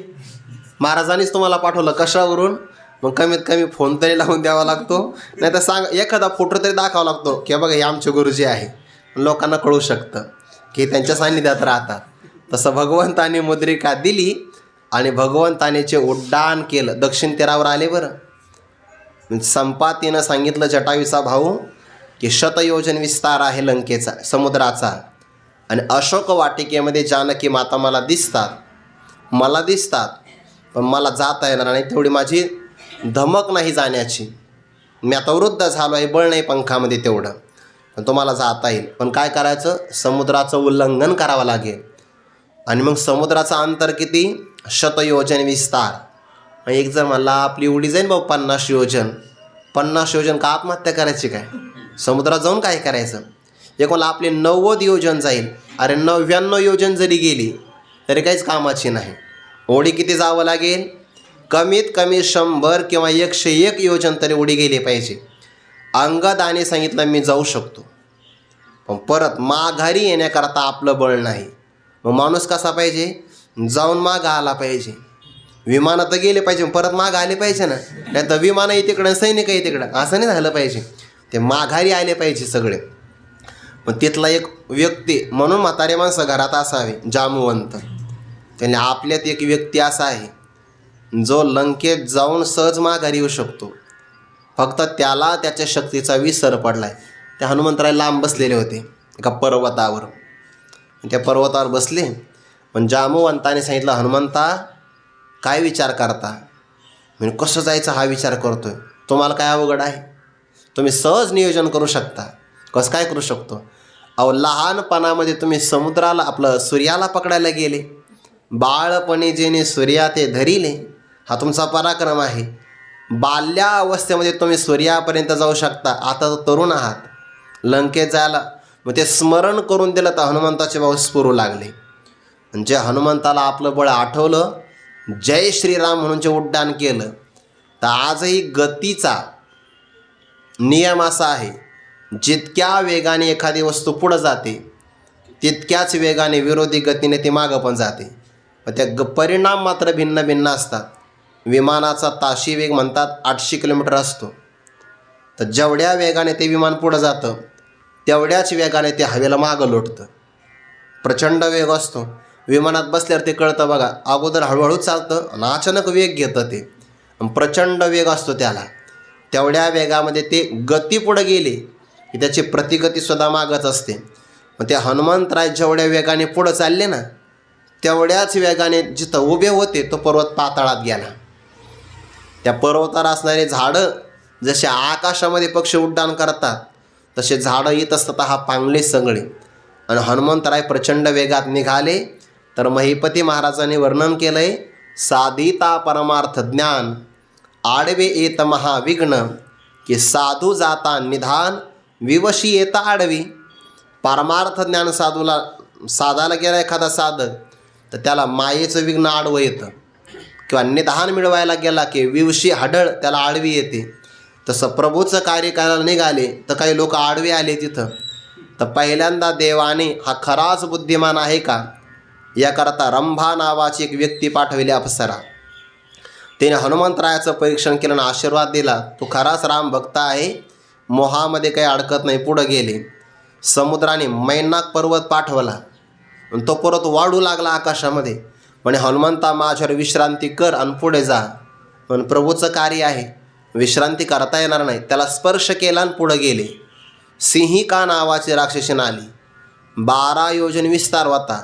महाराजांनीच तुम्हाला पाठवलं, कशावरून? मग कमीत कमी फोन तरी लावून द्यावा लागतो, नाही तर सांग एखादा फोटो तरी दाखवावा लागतो की बघा हे आमचे गुरुजी आहे. लोकांना कळू शकतं की त्यांच्या सान्निध्यात राहतात. तसं भगवंताने मुद्रिका दिली आणि भगवंतानेचे उड्डाण केलं. दक्षिण तीरावर आले. बरं, संपातीनं सांगितलं जटायूचा भाऊ की शतयोजन विस्तार आहे लंकेचा समुद्राचा, आणि अशोक वाटिकेमध्ये जानकी माता मला दिसतात, पण मला जाता येणार नाही, तेवढी माझी धमक नाही जाण्याची. मी आता वृद्ध झालो आहे, बळ नाही पंखामध्ये तेवढं, पण तुम्हाला जाता येईल. पण काय करायचं, समुद्राचं उल्लंघन करावं लागेल. आणि मग समुद्राचं अंतर किती, शतयोजन विस्तार. एक जर म्हणला आपली उडी जाईल भाऊ 50 योजन, 50 योजन का आत्महत्या करायची काय, समुद्रात जाऊन काय करायचं. एक मला आपली 90 योजन जाईल. अरे 99 योजन जरी गेली तरी काहीच कामाची नाही. उडी किती जावं लागेल, कमीत कमी 100 किंवा 101 योजन तरी उडी गेली पाहिजे. अंगदाने सांगितलं मी जाऊ शकतो, पण परत माघारी येण्याकरता आपलं बळ नाही. मग माणूस कसा पाहिजे, जाऊन मागं आला पाहिजे. विमानात तर गेले पाहिजे, परत मागं आले पाहिजे ना. नाही तर विमानही तिकडं सैनिकही तिकडं, असं नाही झालं पाहिजे. ते माघारी आले पाहिजे सगळे. पण तिथला एक व्यक्ती, म्हणून म्हातारे माणसं घरात असावे जामवंत. त्यांनी आपल्यात एक व्यक्ती असा आहे जो लंकेत जाऊन सहज माघारी येऊ शकतो. फक्त त्याला त्याच्या शक्तीचा विसर पडला आहे. त्या हनुमंतराय लांब बसलेले होते एका पर्वतावर. त्या पर्वतावर बसले, पण जामवंताने सांगितलं हनुमंता काय विचार करता. म्हणजे कसं जायचं हा विचार करतोय, तुम्हाला काय अवघड आहे, तुम्ही सहज नियोजन करू शकता. कसं काय करू शकतो, अहो लहानपणामध्ये तुम्ही समुद्राला आपलं सूर्याला पकडायला गेले, बाळपणी जेणे सूर्या ते धरिले, हा तुमचा पराक्रम आहे. बाल्यावस्थेमध्ये तुम्ही सूर्यापर्यंत जाऊ शकता, आता तर तरुण आहात, लंकेत जायला. मग ते स्मरण करून दिलं तर हनुमंताचे भाऊ स्फुरू लागले. म्हणजे हनुमंताला आपलं बळ आठवलं, जय श्रीराम म्हणून जे उड्डाण केलं. तर आजही गतीचा नियम असा आहे, जितक्या वेगाने एखादी वस्तू पुढं जाते तितक्याच वेगाने विरोधी गतीने ती मागं पण जाते. पण त्या परिणाम मात्र भिन्न भिन्न असतात. विमानाचा ताशी वेग म्हणतात 800 किलोमीटर असतो. तर जेवढ्या वेगाने ते विमान पुढं जातं तेवढ्याच वेगाने ते हवेला मागं लोटतं. प्रचंड वेग असतो. विमानात बसल्यावर ते कळतं बघा, अगोदर हळूहळू चालतं आणि अचानक वेग घेतं ते, प्रचंड वेग असतो त्याला. तेवढ्या वेगामध्ये ते गती पुढं गेली की त्याची प्रतिगतीसुद्धा मागच असते. मग ते हनुमंतराय जेवढ्या वेगाने पुढं चालले ना, तेवढ्याच वेगाने जिथं उभे होते तो पर्वत पाताळात गेला. त्या पर्वतावर असणारे झाडं जसे आकाशामध्ये पक्षी उड्डाण करतात तसे झाडं येत असतात हा पांगले सगळे. आणि हनुमंतराय प्रचंड वेगात निघाले. तर महिपती महाराजांनी वर्णन केलं आहे, साधिता परमार्थ ज्ञान आडवे येत महाविघ्न, की साधू जाता निधान विवशी येता आडवी. परमार्थ ज्ञान साधायला गेला एखादा साधक तर त्याला मायेचं विघ्न आडवं येतं, किंवा निधान मिळवायला गेला की विवशी हडळ त्याला आडवी येते. तसं प्रभूचं कार्य करायला निघाले तर काही लोक आडवे आले तिथं. तर पहिल्यांदा देवाने हा खराच बुद्धिमान आहे का याकरता रंभा नावाची एक व्यक्ती पाठवली अप्सरा. तिने हनुमंतरायाचं परीक्षण केलं आणि आशीर्वाद दिला, तू खराच राम भक्त आहे, मोहामध्ये काही अडकत नाही. पुढं गेले. समुद्राने मैनाक पर्वत पाठवला, तो परत वाढू लागला आकाशामध्ये. म्हणे हनुमंता माझ्यावर विश्रांती कर आणि पुढे जा. पण प्रभूचं कार्य आहे, विश्रांती करता येणार नाही. त्याला स्पर्श केला आणि पुढं गेले. सिंहिका नावाची राक्षसीन आली, 12 योजन विस्तार होता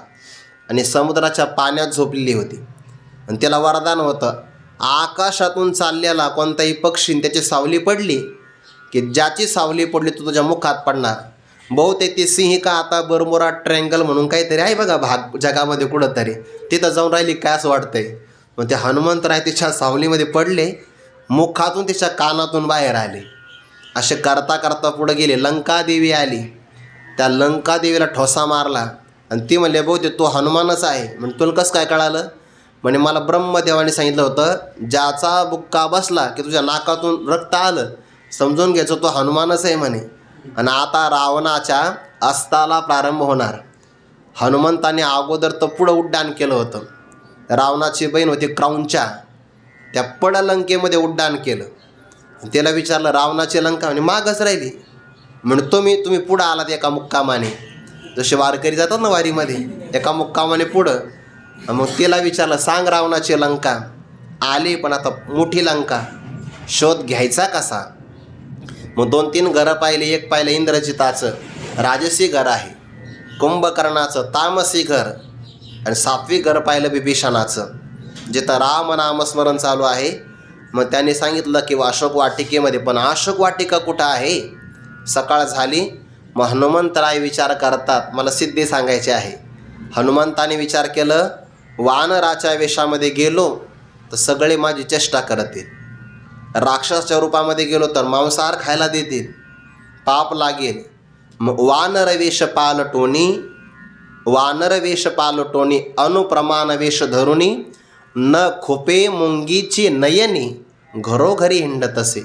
आणि समुद्राच्या पाण्यात झोपलेली होती. आणि त्याला वरदान होतं, आकाशातून चाललेला कोणताही पक्षी त्याची सावली पडली की ज्याची सावली पडली तो तुझ्या मुखात पडणार. बहुतेक ती सिंहिका आता बरमुडा ट्रँगल म्हणून काहीतरी आहे बघा भाग जगामध्ये कुठंतरी, तिथं जाऊन राहिली काय असं वाटतंय. मग ते हनुमंतराय तिच्या सावलीमध्ये पडले, मुखातून तिच्या कानातून बाहेर आले. असे करता करता पुढे गेले. लंकादेवी आली, त्या लंकादेवीला ठोसा मारला आणि ती म्हणले बहुतेक तो हनुमानच आहे. म्हणजे तुला कसं काय कळालं? म्हणे मला ब्रह्मदेवाने सांगितलं होतं, ज्याचा बुक्का बसला की तुझ्या नाकातून रक्त आलं समजून घ्यायचं तो हनुमानच आहे म्हणे. आणि आता रावणाच्या अस्ताला प्रारंभ होणार. हनुमंताने अगोदर तर पुढं उड्डाण केलं होतं. रावणाची बहीण होती क्रौंचा, त्या लंकेमध्ये उड्डाण केलं. त्याला विचारलं रावणाची लंका, म्हणे मागच राहिली. म्हणे तुम्ही पुढं आलात एका मुक्कामाने, जसे वारकरी जातात ना वारीमध्ये, एका मुक्कामाने पुढं. मग तिला विचारलं सांग रावणाची लंका. आली, पण आता मोठी लंका, शोध घ्यायचा कसा? मग 2-3 घरं पाहिले. एक पाहिलं इंद्रजिताचं, राजसी घर आहे, कुंभकर्णाचं तामसी घर, आणि 7वी घर पाहिलं विभीषणाचं, जिथं राम नामस्मरण चालू आहे. मग त्यांनी सांगितलं की अशोक वाटिकेमध्ये. पण अशोक वाटिका कुठं आहे? सकाळ झाली. मग हनुमंतराय विचार करतात, मला सिद्धी सांगायची आहे. हनुमंताने विचार केलं, वानराच्या वेशामध्ये गेलो तर सगळे माझी चेष्टा करतील, राक्षसाच्या रूपामध्ये गेलो तर मांसाहार खायला देतील, पाप लागेल. मग वानर वेश पालटोनी अनुप्रमाण वेश धरुणी, न खुपे मुंगीची नयनी घरोघरी हिंडत असे.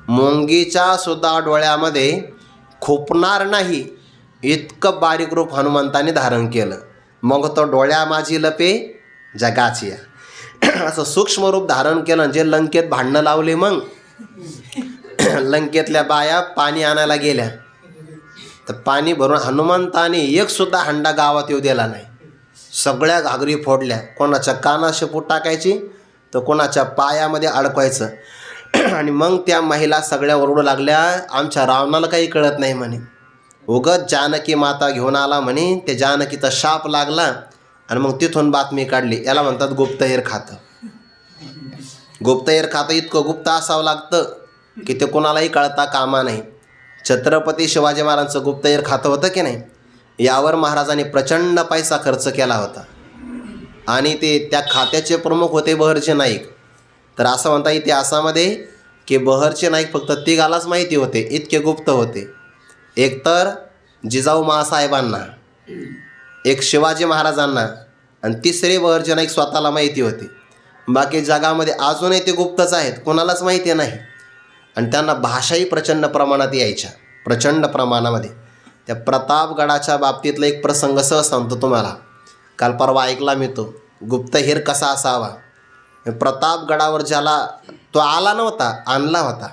मुंगीच्या सुद्धा डोळ्यामध्ये खुपणार नाही इतकं बारीक रूप हनुमंताने धारण केलं. मग तो डोळ्या माझी लपे जगाची असं सूक्ष्म रूप धारण केलं. जे लंकेत भांडणं लावले, मग लंकेतल्या बाया पाणी आणायला गेल्या तर पाणी भरून हनुमंताने एक सुद्धा हंडा गावात येऊ दिला नाही. सगळ्या घागरी फोडल्या. कोणाच्या कानात शेपूट टाकायची तर कोणाच्या पायामध्ये अडकवायचं. आणि मग त्या महिला सगळ्या ओरडू लागल्या, आमच्या रावणाला काही कळत नाही म्हणे, उगत जानकी माता घेऊन आला म्हणे, ते जानकीचा शाप लागला. आणि मग तिथून बातमी काढली. याला म्हणतात गुप्तहेर खातं. गुप्तहेर खातं इतकं गुप्त असावं लागतं की ते कोणालाही कळता कामा नाही. छत्रपती शिवाजी महाराजांचं गुप्तहेर खातं होतं की नाही, यावर महाराजांनी प्रचंड पैसा खर्च केला होता. आणि त्या खात्याचे प्रमुख होते बहरचे नाईक. तर असं म्हणता इतिहासामध्ये की बहरचे नाईक फक्त तिघालाच माहिती होते, इतके गुप्त होते. एक तर जिजाऊ माँसाहेबांना, एक शिवाजी महाराजांना, आणि तिसरे बहरचे नाईक स्वतःला माहिती होते. बाकी जगामध्ये अजूनही ते गुप्तच आहेत, कोणालाच माहिती नाही. आणि त्यांना भाषाही प्रचंड प्रमाणात यायच्या, प्रचंड प्रमाणामध्ये. त्या प्रतापगडाच्या बाबतीतला एक प्रसंग सहज सांगतो तुम्हाला. काल परवा ऐकला मी तो, गुप्तहेर कसा असावा. प्रतापगडावर ज्याला तो आला नव्हता, आणला होता,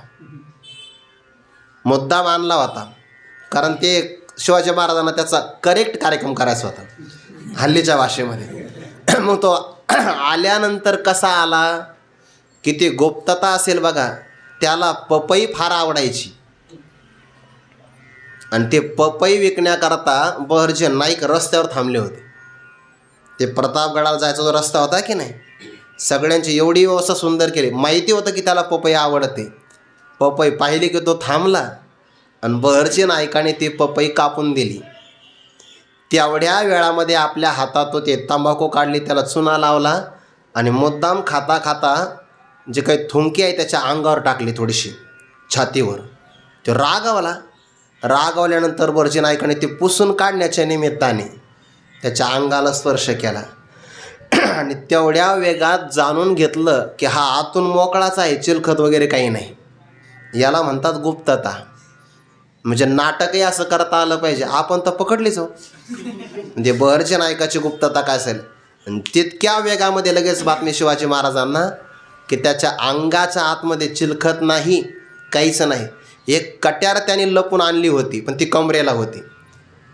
मुद्दाम आणला होता, कारण ते शिवाजी महाराजांना त्याचा करेक्ट कार्यक्रम करायचा होता हल्लीच्या भाषेमध्ये. मग तो आल्यानंतर कसा आला, किती गुप्तता असेल बघा. त्याला पपई फार आवडायची आणि ते पपई विकण्याकरता बहरचे नाईक रस्त्यावर थांबले होते. ते प्रतापगडाला जायचा जो रस्ता होता की नाही, सगळ्यांची एवढी व्यवस्था सुंदर केली. माहिती होतं की त्याला पपई आवडते. पपई पाहिली की तो थांबला आणि बहरचे नायकाने ती पपई कापून दिली. तेवढ्या वेळामध्ये आपल्या हातात तो ते तंबाखू काढली, त्याला चुना लावला आणि मुद्दाम खाता खाता जे काही थुंकी आहे त्याच्या अंगावर टाकली, थोडीशी छातीवर. तो रागावल्यानंतर बहरचे नायकाने ते पुसून काढण्याच्या निमित्ताने त्याच्या अंगाला स्पर्श केला. आणि तेवढ्या वेगात जाणून घेतलं की हा आतून मोकळाच आहे, चिलखत वगैरे काही नाही. याला म्हणतात गुप्तता. म्हणजे नाटकही असं करता आलं पाहिजे. आपण तर पकडलीच हो. म्हणजे बहरच्या नायकाची गुप्तता काय असेल. तितक्या वेगामध्ये लगेच बातमी शिवाजी महाराजांना की त्याच्या अंगाच्या आतमध्ये चिलखत नाही, काहीच नाही. एक कट्यार त्याने लपून आणली होती, पण ती कमरेला होती.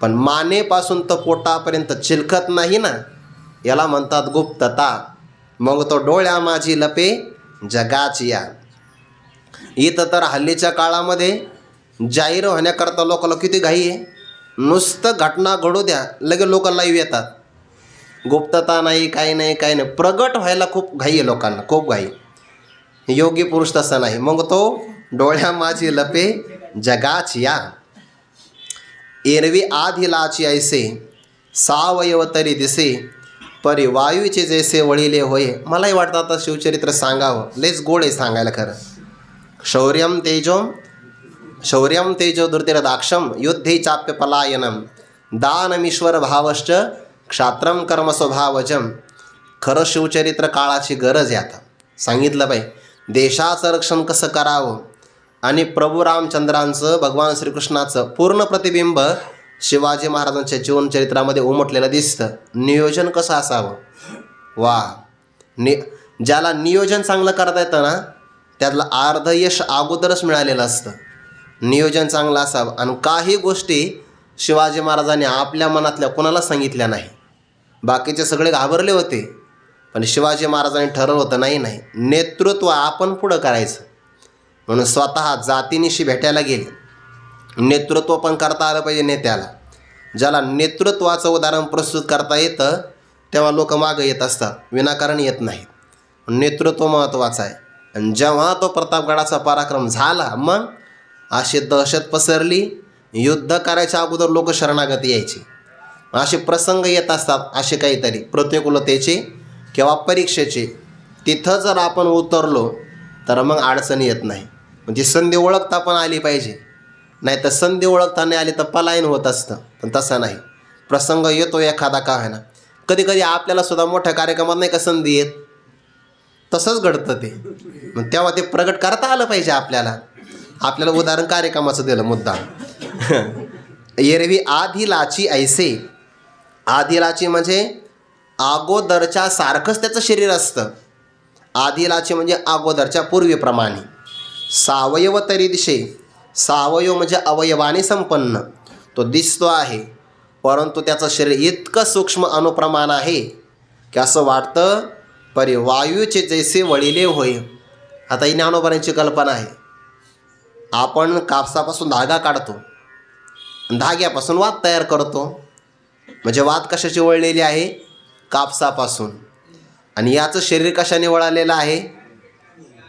पण मानेपासून तर पोटापर्यंत चिलखत नाही ना, याला म्हणतात गुप्तता. मग तो डोळ्या माझी लपे जगाची या. इथं तर हल्लीच्या काळामध्ये जाहीर होण्याकरता लोकांना किती घाई आहे. नुसतं घटना घडू द्या, लगे लोक लाईव्ह येतात. गुप्तता नाही, काही नाही, काही नाही. प्रगट व्हायला खूप घाई आहे लोकांना, खूप घाई. योगी पुरुष तसा नाही. मग तो डोळ्या माझी लपे जगाची या, एरवी आधिलाची ऐसे सावयव तरी दिसे, परी वायूचे जैसे वळिले होय. मलाही वाटतं आता शिवचरित्र सांगावं, लयच गोड आहे सांगायला खरं. शौर्यम तेजो धृतिरदाक्षम युद्धे चाप्य पलायनम दानमीश्वर भावश्च क्षात्रम कर्म स्वभावजम. खरं शिवचरित्र काळाची गरज आहे आता. सांगितलं पाहिजे देशाचं रक्षण कसं करावं. आणि प्रभू रामचंद्रांचं, भगवान श्रीकृष्णाचं पूर्ण प्रतिबिंब शिवाजी महाराजांच्या जीवनचरित्रामध्ये उमटलेलं दिसतं. नियोजन कसं असावं. वा, ज्याला नियोजन चांगलं करता येतं ना, त्यातलं अर्ध यश अगोदरच मिळालेलं असतं. नियोजन चांगलं असावं. आणि काही गोष्टी शिवाजी महाराजांनी आपल्या मनातल्या कोणाला सांगितल्या नाही. बाकीचे सगळे घाबरले होते, पण शिवाजी महाराजांनी ठरवलं होतं नाही, नेतृत्व आपण पुढं करायचं. म्हणून स्वतः जातीनिशी भेटायला गेले. नेतृत्व पण करता आलं पाहिजे नेत्याला. ज्याला नेतृत्वाचं उदाहरण प्रस्तुत करता येतं तेव्हा लोक मागं येत असतात, विनाकारण येत नाहीत. नेतृत्व महत्त्वाचं आहे. आणि जेव्हा तो प्रतापगडाचा पराक्रम झाला, मग अशी दहशत पसरली. युद्ध करायच्या अगोदर लोक शरणागती यायची. असे प्रसंग येत असतात, असे काहीतरी प्रतिकूलतेचे किंवा परीक्षेचे. तिथं जर आपण उतरलो तर मग अडचणी येत नाही. म्हणजे संधी ओळखता पण आली पाहिजे. नाही तर संधी ओळखता नाही आली तर पलायन होत असतं. पण तसं नाही, प्रसंग येतो एखादा का आहे ना. कधी कधी आपल्याला सुद्धा मोठ्या कार्यक्रमात नाही का संधी येत, तसंच घडतं ते. मग तेव्हा ते प्रगट करता आलं पाहिजे आपल्याला. आपल्याला उदाहरण कार्यक्रमाचं दिलं मुद्दा. एरवी आधिलाची ऐसे, आधिलाची म्हणजे अगोदरच्या सारखंच त्याचं शरीर असतं. आधिलाची म्हणजे अगोदरच्या पूर्वीप्रमाणे. सावयव तरी दिशे, सावयव म्हणजे अवयवाने संपन्न. तो दिसतो आहे, परंतु त्याचं शरीर इतकं सूक्ष्म अनुप्रमाण आहे की असं वाटतं परी वायूचे जैसे वळिले होय. आता ही ज्ञानोबांची कल्पना आहे. आपण कापसापासून धागा काढतो, धाग्यापासून वात तयार करतो. म्हणजे वात कशाची वळलेली आहे? कापसापासून. आणि याचं शरीर कशाने वळालेलं आहे?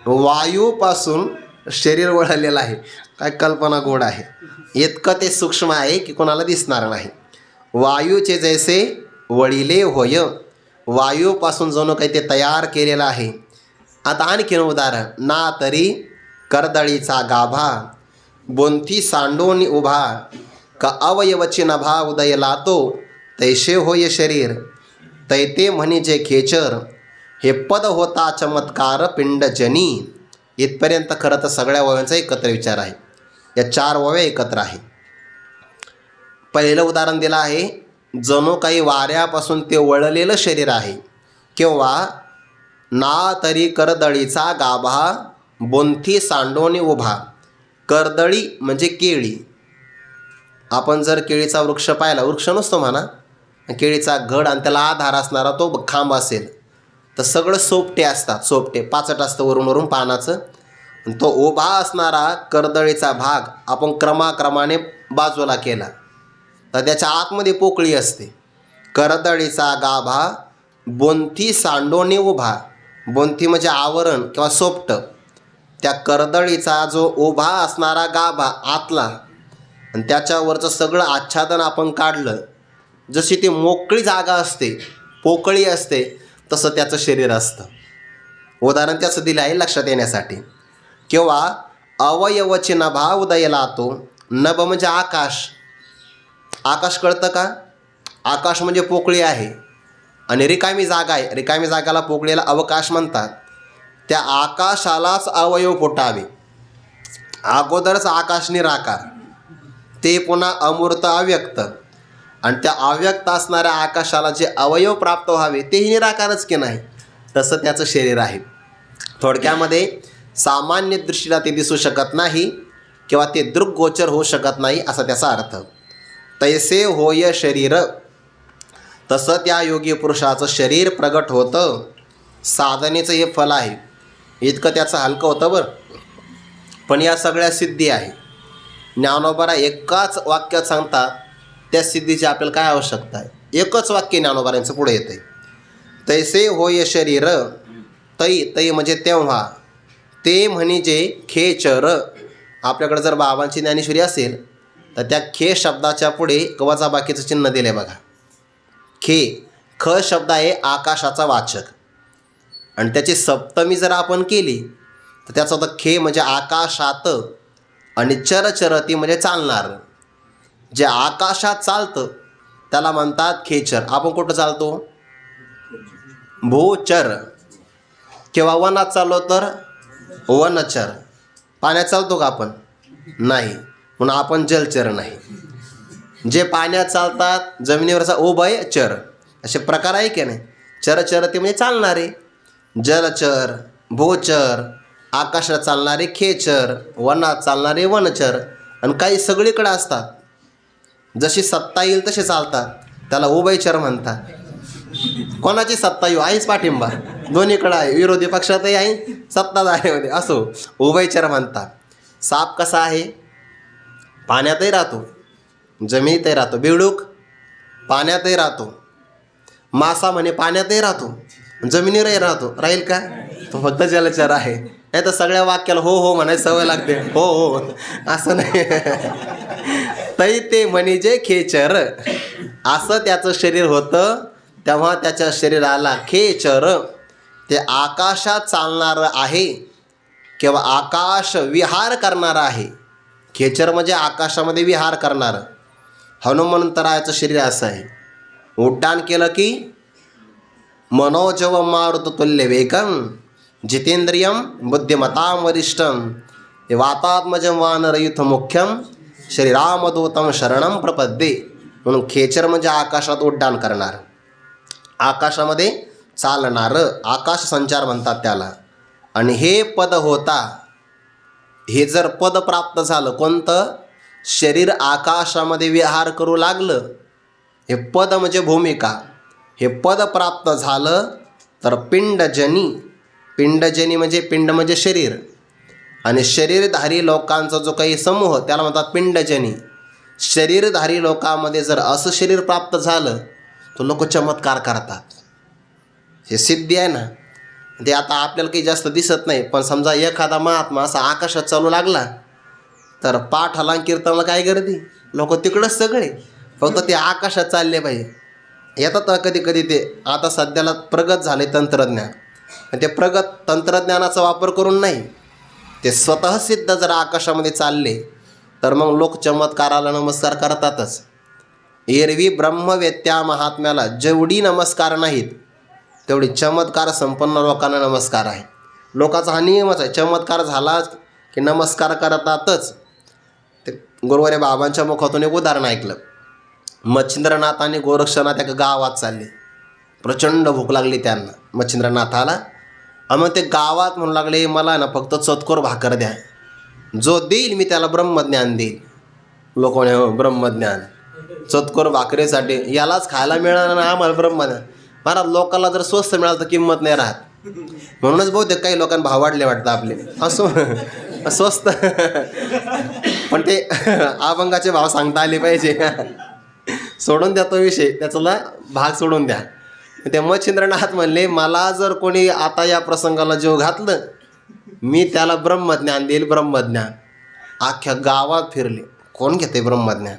वायूपासून शरीर वळालेलं आहे. काय कल्पना गोड आहे. इतकं ते सूक्ष्म आहे की कोणाला दिसणार नाही. वायूचे जैसे वळिले होय, वायूपासून जणू काही ते तयार केलेलं आहे. आता आणखीन उदाहरण. ना तरी कर्दळीचा गाभा बोंथी सांडोनी उभा, का अवयवची नभा उदय लातो, तैसे होय शरीर तैते म्हणी जे खेचर, हे पद होता चमत्कार पिंडजनी. इथपर्यंत खरं तर सगळ्या ओव्यांचा एकत्र विचार आहे. या 4 ओव्या एकत्र आहे. पहिलं उदाहरण दिलं आहे, जणू काही वाऱ्यापासून ते वळलेलं शरीर आहे. किंवा ना तरी कर्दळीचा गाभा बोंथी सांडोनी उभा. कर्दळी म्हणजे केळी. आपण जर केळीचा वृक्ष पाहिला, वृक्ष नसतो म्हणा, केळीचा घड आणि त्याला आधार असणारा तो खांब असेल, तर सगळं सोपटे असतात. सोपटे पाचट असतं वरून पानाचं. तो उभा असणारा कर्दळीचा भाग आपण क्रमाक्रमाने बाजूला केला तर त्याच्या आतमध्ये पोकळी असते. कर्दळीचा गाभा बोंथी सांडोनी उभा. बोंथी म्हणजे आवरण किंवा सोपट. त्या कर्दळीचा जो उभा असणारा गाभा आतला आणि त्याच्यावरचं सगळं आच्छादन आपण काढलं, जशी ती मोकळी जागा असते, पोकळी असते, तसं त्याचं शरीर असतं. उदाहरण त्याचं दिलं आहे लक्षात येण्यासाठी. किंवा अवयवची नभा उदय लातो. नभ म्हणजे आकाश. आकाश कळतं का? आकाश म्हणजे पोकळी आहे आणि रिकामी जागा आहे. रिकामी जागाला पोकळीला अवकाश म्हणतात. त्या आकाशालाच अवयव फुटावे. अगोदरच आकाश निराकार, ते पुन्हा अमूर्त अव्यक्त, आणि त्या अव्यक्त असणाऱ्या आकाशाला जे अवयव प्राप्त व्हावे तेही निराकारच की नाही, तसं त्याचं शरीर आहे. थोडक्यामध्ये सामान्य दृष्टीला ते दिसू शकत नाही किंवा ते दृग्गोचर होऊ शकत नाही असा त्याचा अर्थ. तैसे होय शरीर, तसं त्या योगी पुरुषाचं शरीर प्रगट होतं. साधनेचं हे फल आहे. इतकं त्याचं हलकं होतं बरं. पण या सगळ्या सिद्धी आहे. ज्ञानोबा एकाच वाक्यात सांगतात त्या सिद्धीची आपल्याला काय आवश्यकता आहे. एकच वाक्य ज्ञानोबारांचं पुढे येते. तैसे होय शरीर, तै तै म्हणजे तेव्हा, ते म्हणजे खेचर. आपल्याकडे जर बाबांची ज्ञानेश्वरी असेल तर त्या खे शब्दाच्या पुढे वजा बाकीचं चिन्ह दिलं आहे बघा. खे, ख शब्द आहे आकाशाचा वाचक, आणि त्याची सप्तमी जर आपण केली तर त्याचा होतं खे म्हणजे आकाशात, आणि चरचरती म्हणजे चालणार. जे आकाशात चालतं त्याला म्हणतात खेचर. आपण कुठं चालतो? भूचर. किंवा वनात चाललो तर वनचर. पाण्यात चालतो का आपण? नाही, म्हणून आपण जलचर नाही. जे पाण्यात चालतात जमिनीवरचा उभयचर असे प्रकार आहे की नाही. चरचर ते म्हणजे चालणारे, जलचर, भूचर, आकाशात चालणारे खेचर, वनात चालणारे वनचर, आणि काही सगळीकडे असतात. जशी सत्ता येईल तसे चालतात, त्याला उभयचर म्हणतात. कोणाची सत्ता येऊ आहेच पाठिंबा, दोन्हीकडं आहे, विरोधी पक्षातही आहे, सत्ताधाऱ्यामध्ये असो, उभयचर म्हणतात. साप कसा आहे? पाण्यातही राहतो, जमिनीतही राहतो. बेडूक पाण्यातही राहतो. मासा म्हणे पाण्यातही राहतो, जमिनीवरही राहतो. राहील का? तो फक्त जलचर आहे. नाही तर सगळ्या वाक्याला हो हो म्हणायची सवय लागते. हो हो असं नाही. तै ते म्हणजे खेचर, असं त्याचं शरीर होतं. तेव्हा त्याच्या शरीराला खेचर, ते आकाशात चालणारं आहे किंवा आकाश विहार करणारं आहे. खेचर म्हणजे आकाशामध्ये विहार करणारं. हनुमंतरायाचं शरीर असं आहे. उड्डाण केलं की मनोजव मारुततुल्य वेगं जितेंद्रियम बुद्धिमतां वरिष्ठं वातात्मजं वानरयुथ मुख्यम शरीरामदूतं शरणं प्रपद्ये. म्हणून खेचर म्हणजे आकाशात उड्डाण करणार, आकाशामध्ये चालणारं, आकाश संचार म्हणतात त्याला. आणि हे पद होता, हे जर पद प्राप्त झालं, कोणतं? शरीर आकाशामध्ये विहार करू लागलं, हे पद म्हणजे भूमिका. हे पद प्राप्त झालं तर पिंडजनी, पिंडजनी म्हणजे पिंड म्हणजे शरीर, आणि शरीरधारी लोकांचा जो काही समूह त्याला म्हणतात पिंडजनी. शरीरधारी लोकांमध्ये जर असं शरीर प्राप्त झालं तर लोक चमत्कार करतात. हे सिद्धी आहे ना. ते आता आपल्याला काही जास्त दिसत नाही, पण समजा एखादा महात्मा असा आकाशात चालू लागला तर पाठाला कीर्तनाला काय गर्दी, लोक तिकडंच सगळे, फक्त ते आकाशात चालले पाहिजे. येतात कधी कधी ते. आता सध्याला प्रगत झाले तंत्रज्ञान, ते प्रगत तंत्रज्ञानाचा वापर करून नाही, ते स्वतः सिद्ध जर आकाशामध्ये चालले तर मग लोक चमत्काराला नमस्कार करतातच. एरवी ब्रह्मवेत्या महात्म्याला जेवढी नमस्कार नाहीत तेवढी चमत्कार संपन्न लोकांना नमस्कार आहे. लोकांचा हा नियमच आहे, चमत्कार झाला की नमस्कार करतातच. ते गुरुवारी बाबांच्या मुखातून एक उदाहरण ऐकलं. मच्छिंद्रनाथ आणि गोरक्षनाथ एका गावात चालले. प्रचंड भूक लागली त्यांना, मच्छिंद्रनाथाला. मग ते गावात म्हणू लागले, मला ना फक्त चतकोर भाकर द्या, जो देईल मी त्याला ब्रह्मज्ञान देईल. लोक म्हणे हो ब्रह्मज्ञान, चतकोर भाकरीसाठी यालाच खायला मिळालं ना आम्हाला ब्रह्मज्ञान. महाराज, लोकांना जर स्वस्त मिळालं तर किंमत नाही राहत. म्हणूनच बहुतेक काही लोकांना भाव वाढले वाटतं आपले, असो स्वस्त. पण ते अभंगाचे भाव सांगता आले पाहिजे. सोडून द्या तो विषय, त्याचा भाग सोडून द्या. ते मच्छिंद्रनाथ म्हणले, मला जर कोणी आता या प्रसंगाला जीव घातलं मी त्याला ब्रह्मज्ञान देईल, ब्रह्मज्ञान. अख्ख्या गावात फिरले, कोण घेते ब्रह्मज्ञान?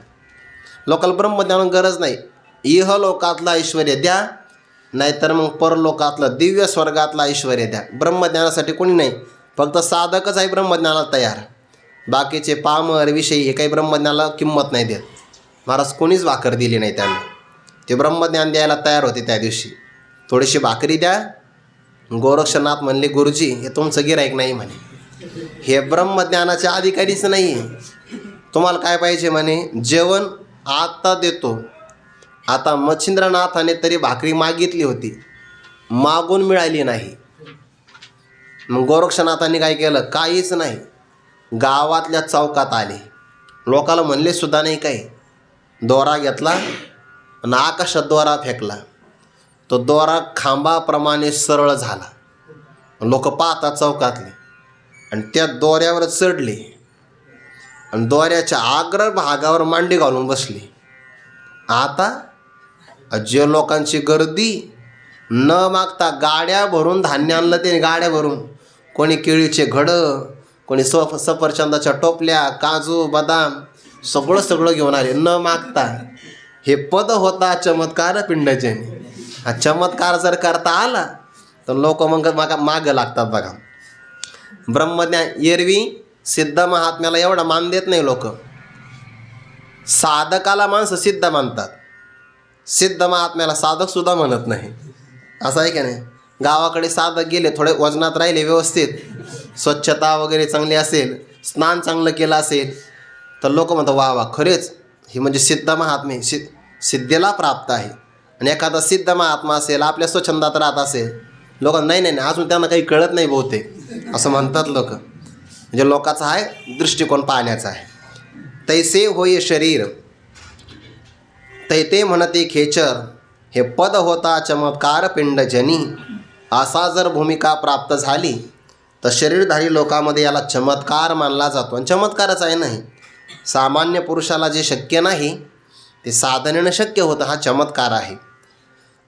लोकांना ब्रह्मज्ञान गरज नाही. इहलोकातलं ऐश्वर द्या, नाहीतर मग परलोकातलं दिव्य स्वर्गातलं ऐश्वर द्या. ब्रह्मज्ञानासाठी कोणी नाही, फक्त साधकच आहे ब्रह्मज्ञानाला तयार. बाकीचे पामर विषयी हे काही ब्रह्मज्ञानाला किंमत नाही देत. महाराज कोणीच भाकर दिली नाही त्यांना. ते ब्रह्मज्ञान द्यायला तयार होते त्या दिवशी. थोडीशी भाकरी द्या. गोरक्षनाथ म्हणले, गुरुजी हे तुमचं गिऱ्हाईक नाही म्हणे, हे ब्रह्मज्ञानाचे अधिकारीच नाही आहे, तुम्हाला काय पाहिजे म्हणे? जेवण आता देतो. आता मच्छिंद्रनाथाने तरी भाकरी मागितली होती, मागून मिळाली नाही. मग गोरक्षनाथांनी काय केलं? काहीच नाही. गावातल्या चौकात आले, लोकाला म्हणले सुद्धा नाही काही. दोरा घेतला आणि आकाशात दोरा फेकला. तो दोरा खांबाप्रमाणे सरळ झाला. लोक पाहतात चौकातले, आणि त्या दोऱ्यावर चढले आणि दोऱ्याच्या आग्र भागावर मांडी घालून बसली. आता जे लोकांची गर्दी, न मागता गाड्या भरून धान्य आणलं ते, गाड्या भरून. कोणी केळीचे घडं, कोणी सफरचंदाच्या टोपल्या, काजू बदाम सगळं घेऊन आले न मागता. हे पद होता चमत्कार पिंडजनी. हा चमत्कार जर करता आला तर लोक मग मागं लागतात बघा. ब्रह्मज्ञान एरवी सिद्ध महात्म्याला एवढा मान देत नाही लोक. साधकाला माणसं सिद्ध मानतात, सिद्ध महात्म्याला साधक सुद्धा म्हणत नाही. असं आहे का नाही? गावाकडे साधक गेले, थोडे वजनात राहिले, व्यवस्थित स्वच्छता वगैरे चांगली असेल, स्नान चांगलं केलं असेल तर लोक म्हणतात वा वा, खरेच ही म्हणजे सिद्ध महात्मे, सिद्धीला प्राप्त आहे. आणि एखादा सिद्ध महात्मा असेल, आपल्या स्वच्छंदात राहत असेल, लोक नाही अजून त्यांना काही कळत नाही बहुतेक असं म्हणतात लोक. म्हणजे लोकांचा आहे दृष्टिकोन पाहण्याचा आहे. तैसे होय शरीर तैते म्हणते खेचर, हे पद होता चमत्कार पिंडजनी. असा जर भूमिका प्राप्त झाली तर शरीरधारी लोकांमध्ये याला चमत्कार मानला जातो. आणि चमत्कारच आहे. नाही, सामान्य पुरुषाला जे शक्य नाही ते साधनेनं शक्य होतं, हा चमत्कार आहे.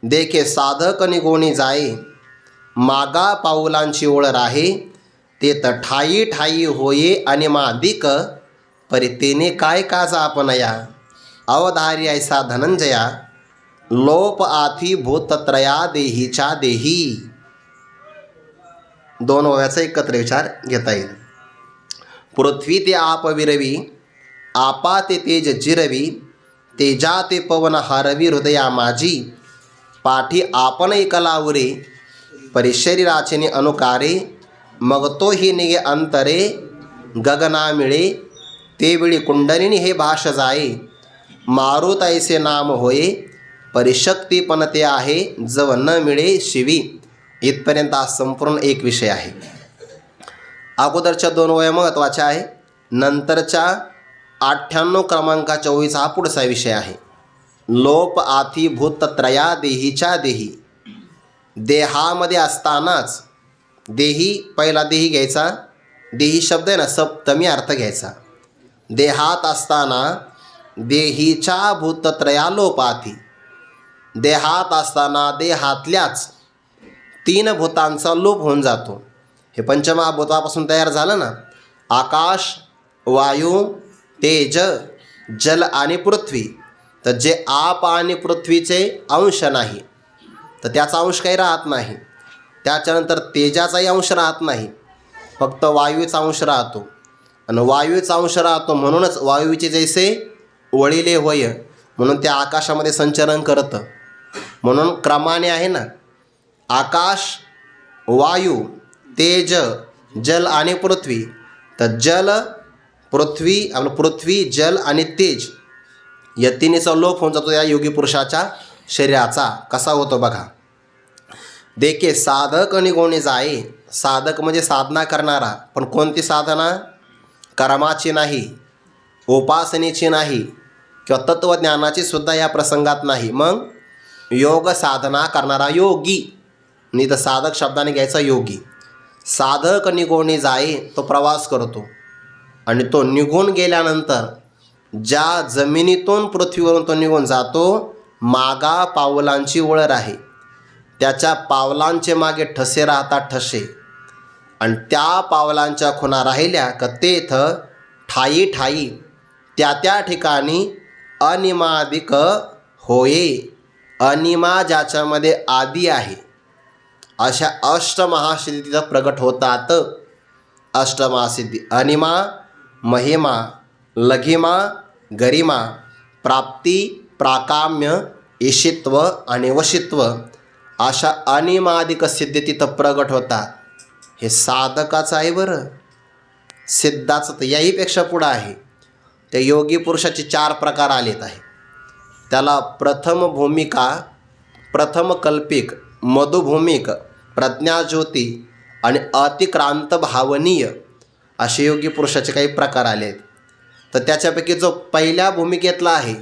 देखे साधक निगोणी जाये, मागा पाऊलांची ओळ राहे, ते तर ठाई ठाई होये आणि मादिक, परितेने काय काजा आपणया, अवधारी ऐसा धनंजया, लोप आथी भूतत्रया देहीच्या देही. दोन ओव्याचा एकत्र विचार घेता येईल. पृथ्वी ते आप विरवी, आपा ते तेज जिरवी, तेजा ते पवन हरवी हृदया माझी, पाठी आपण एकलावरे, परिशरीराचे अनुकारे, मग तो ही निगे अंतरे, गगना मिळे, ते वेळी कुंडलिनी हे भाष जाये, मारुत ऐसे नाम होये, परिशक्ती पण ते आहे, जव न मिळे शिवी. इथपर्यंत हा संपूर्ण एक विषय आहे. अगोदरच्या दोन ओव्या महत्त्वाच्या आहे, नंतरच्या 98 क्रमांकाच्या ओळीचा हा पुढचा विषय आहे. लोप आथी भूतत्रया देहीच्या देही. देहामध्ये असतानाच, देही पहिला देही घ्यायचा, देही शब्द आहे ना, सप्तमी अर्थ घ्यायचा. देहात असताना देहीच्या भूतत्रया लोपाथी. देहात असताना देहातल्याच 3 भूतांचा लोप होऊन जातो. हे पंचमहाभूतापासून तयार झालं ना, आकाश, वायू, तेज, जल आणि पृथ्वी. तर जे आप आणि पृथ्वीचे अंश नाही तर त्याचा अंश काही राहत नाही. त्याच्यानंतर तेजाचाही अंश राहत नाही, फक्त वायूचा अंश राहतो. आणि वायूचा अंश राहतो म्हणूनच वायूचे जैसे वळिले होय, म्हणून त्या आकाशामध्ये संचरण करतं. म्हणून क्रमाने आहे ना, आकाश, वायू, तेज, जल आणि पृथ्वी. तर जल, पृथ्वी, आपलं पृथ्वी, जल आणि तेज या तिन्हीचा लोप होऊन जातो या योगी पुरुषाच्या शरीराचा. कसा होतो बघा. देखे साधक निगोणी जाये. साधक म्हणजे साधना करणारा, पण कोणती साधना? कर्माची नाही, उपासनेची नाही, किंवा तत्त्वज्ञानाची सुद्धा या प्रसंगात नाही. मग योग साधना करणारा योगी. नाही तर साधक शब्दाने घ्यायचा योगी. साधक निगोणी जाये, तो प्रवास करतो आणि तो निघून गेल्यानंतर ज्या जमिनीतून पृथ्वीवरून तो निघून जातो, मागा पावलांची ओळ राहे. त्याच्या पावलांचे मागे ठसे राहतात, ठसे. आणि त्या पावलांच्या खुणा राहिल्या का तेथ ठाई ठाई त्या ठिकाणी अनिमादिक होये. अनिमा ज्याच्यामध्ये आदी आहे अशा अष्टमहासिद्धी तिथं प्रगट होतात. अष्टमहासिद्धी अनिमा, महिमा, लघिमा, गरिमा, प्राप्ती, प्राकाम्य, ईशित्व आणि वशित्व अशा अनिमादिक सिद्धी तिथं प्रगट होतात. हे साधकाचं आहे बरं. सिद्धाचं तर याहीपेक्षा पुढं आहे. त्या योगी पुरुषाचे 4 प्रकार आलेत आहे. त्याला प्रथम भूमिका, प्रथम कल्पिक, मधुभूमिक, प्रज्ञाज्योती आणि अतिक्रांत भावनीय असे योगी पुरुषाचे काही प्रकार आले आहेत. तर त्याच्यापैकी जो पहिल्या भूमिकेतला आहे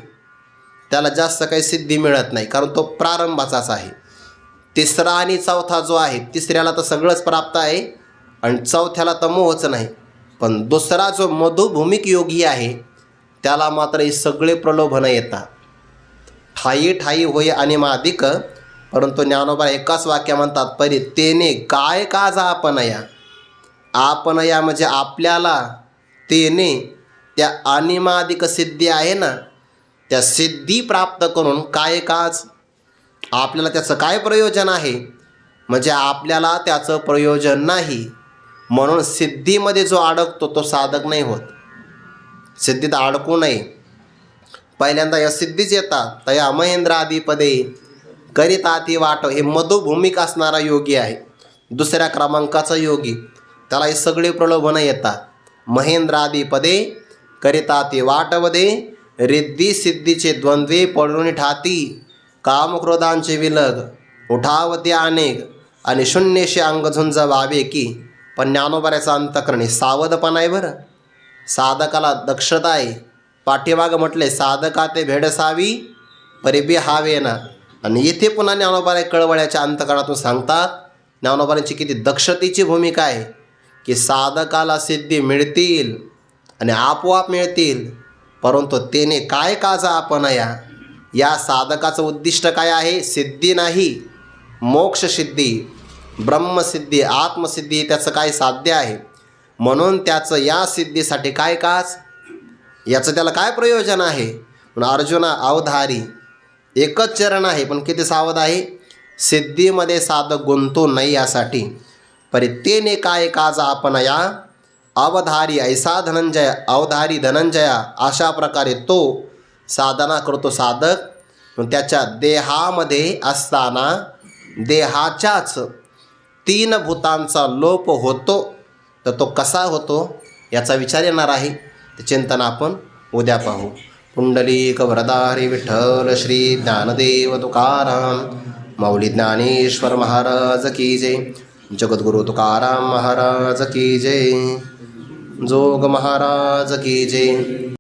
त्याला जास्त काही सिद्धी मिळत नाही, कारण तो प्रारंभाचाच आहे. तिसरा आणि चौथा जो आहे, तिसऱ्याला तर सगळंच प्राप्त आहे आणि चौथ्याला तर मोहच नाही. पण दुसरा जो मधुभूमिक योगी आहे त्याला मात्र हे सगळे प्रलोभनं येतात. ठाई ठाई होय अनिमादिक, परंतु ज्ञानोबा एकाच वाक्या म्हणतात परी तेने काय काज आपणया. आपणया म्हणजे आपल्याला, तेने त्या अनिमादिक सिद्धी आहे ना, त्या सिद्धी प्राप्त करून काय काज, आपल्याला त्याचं काय प्रयोजन आहे. म्हणजे आपल्याला त्याचं प्रयोजन नाही, म्हणून सिद्धीमध्ये जो अडकतो तो साधक नाही होत. सिद्धीत अडकू नये. पहिल्यांदा या सिद्धीच येतात तया महेंद्रादिपदे करिताती वाट, हे मधुभूमिक असणारा योगी आहे. दुसऱ्या क्रमांकाचा योगी, त्याला हे सगळे प्रलोभनं येतात. महेंद्रादिपदे करिताती वाटवदे रिद्धी सिद्धीचे द्वंद्वे पडून ठाती, कामक्रोधांचे विलग उठावते अनेक आणि शून्यशे अंग झुंज व्हावे की. पण ज्ञानोबाऱ्याचा अंतःकरणी सावधपणा आहे बरं. साधकाला दक्षता आहे. पाठीमागं म्हटले साधका ते भेडसावी परिबी हावे ना. आणि इथे पुन्हा ज्ञानोबारे कळवळ्याच्या अंतःकरणातून सांगतात ज्ञानोबाऱ्यांची किती दक्षतेची भूमिका आहे की साधकाला सिद्धी मिळतील आणि आपोआप मिळतील, परंतु तेने काय काजा आपणया. या साधकाचं उद्दिष्ट काय आहे? सिद्धी नाही, मोक्षसिद्धी, ब्रह्मसिद्धी, आत्मसिद्धी त्याचं काय साध्य आहे. म्हणून त्याचं या सिद्धीसाठी काय काज, याचं त्याला काय प्रयोजन आहे. म्हणून अर्जुना अवधारी, एकच चरण आहे पण किती सावध आहे. सिद्धीमध्ये साधक गुंतू नाही यासाठी. परितेने काय काज आपणया अवधारी ऐसा धनंजय, अवधारी धनंजया. अशा प्रकारे तो साधना करतो साधक. त्याच्या देहामध्ये असताना देहाच्याच 3 भूतांचा लोप होतो. तर तो कसा होतो याचा विचार येणार आहे. ते चिंतन आपण उद्या पाहू. पुंडलिक वरदारी विठ्ठल श्री ज्ञानदेव तुकाराम माऊली ज्ञानेश्वर महाराज की जय. जगद्गुरु तुकाराम महाराज की जय. जोग महाराज की जय.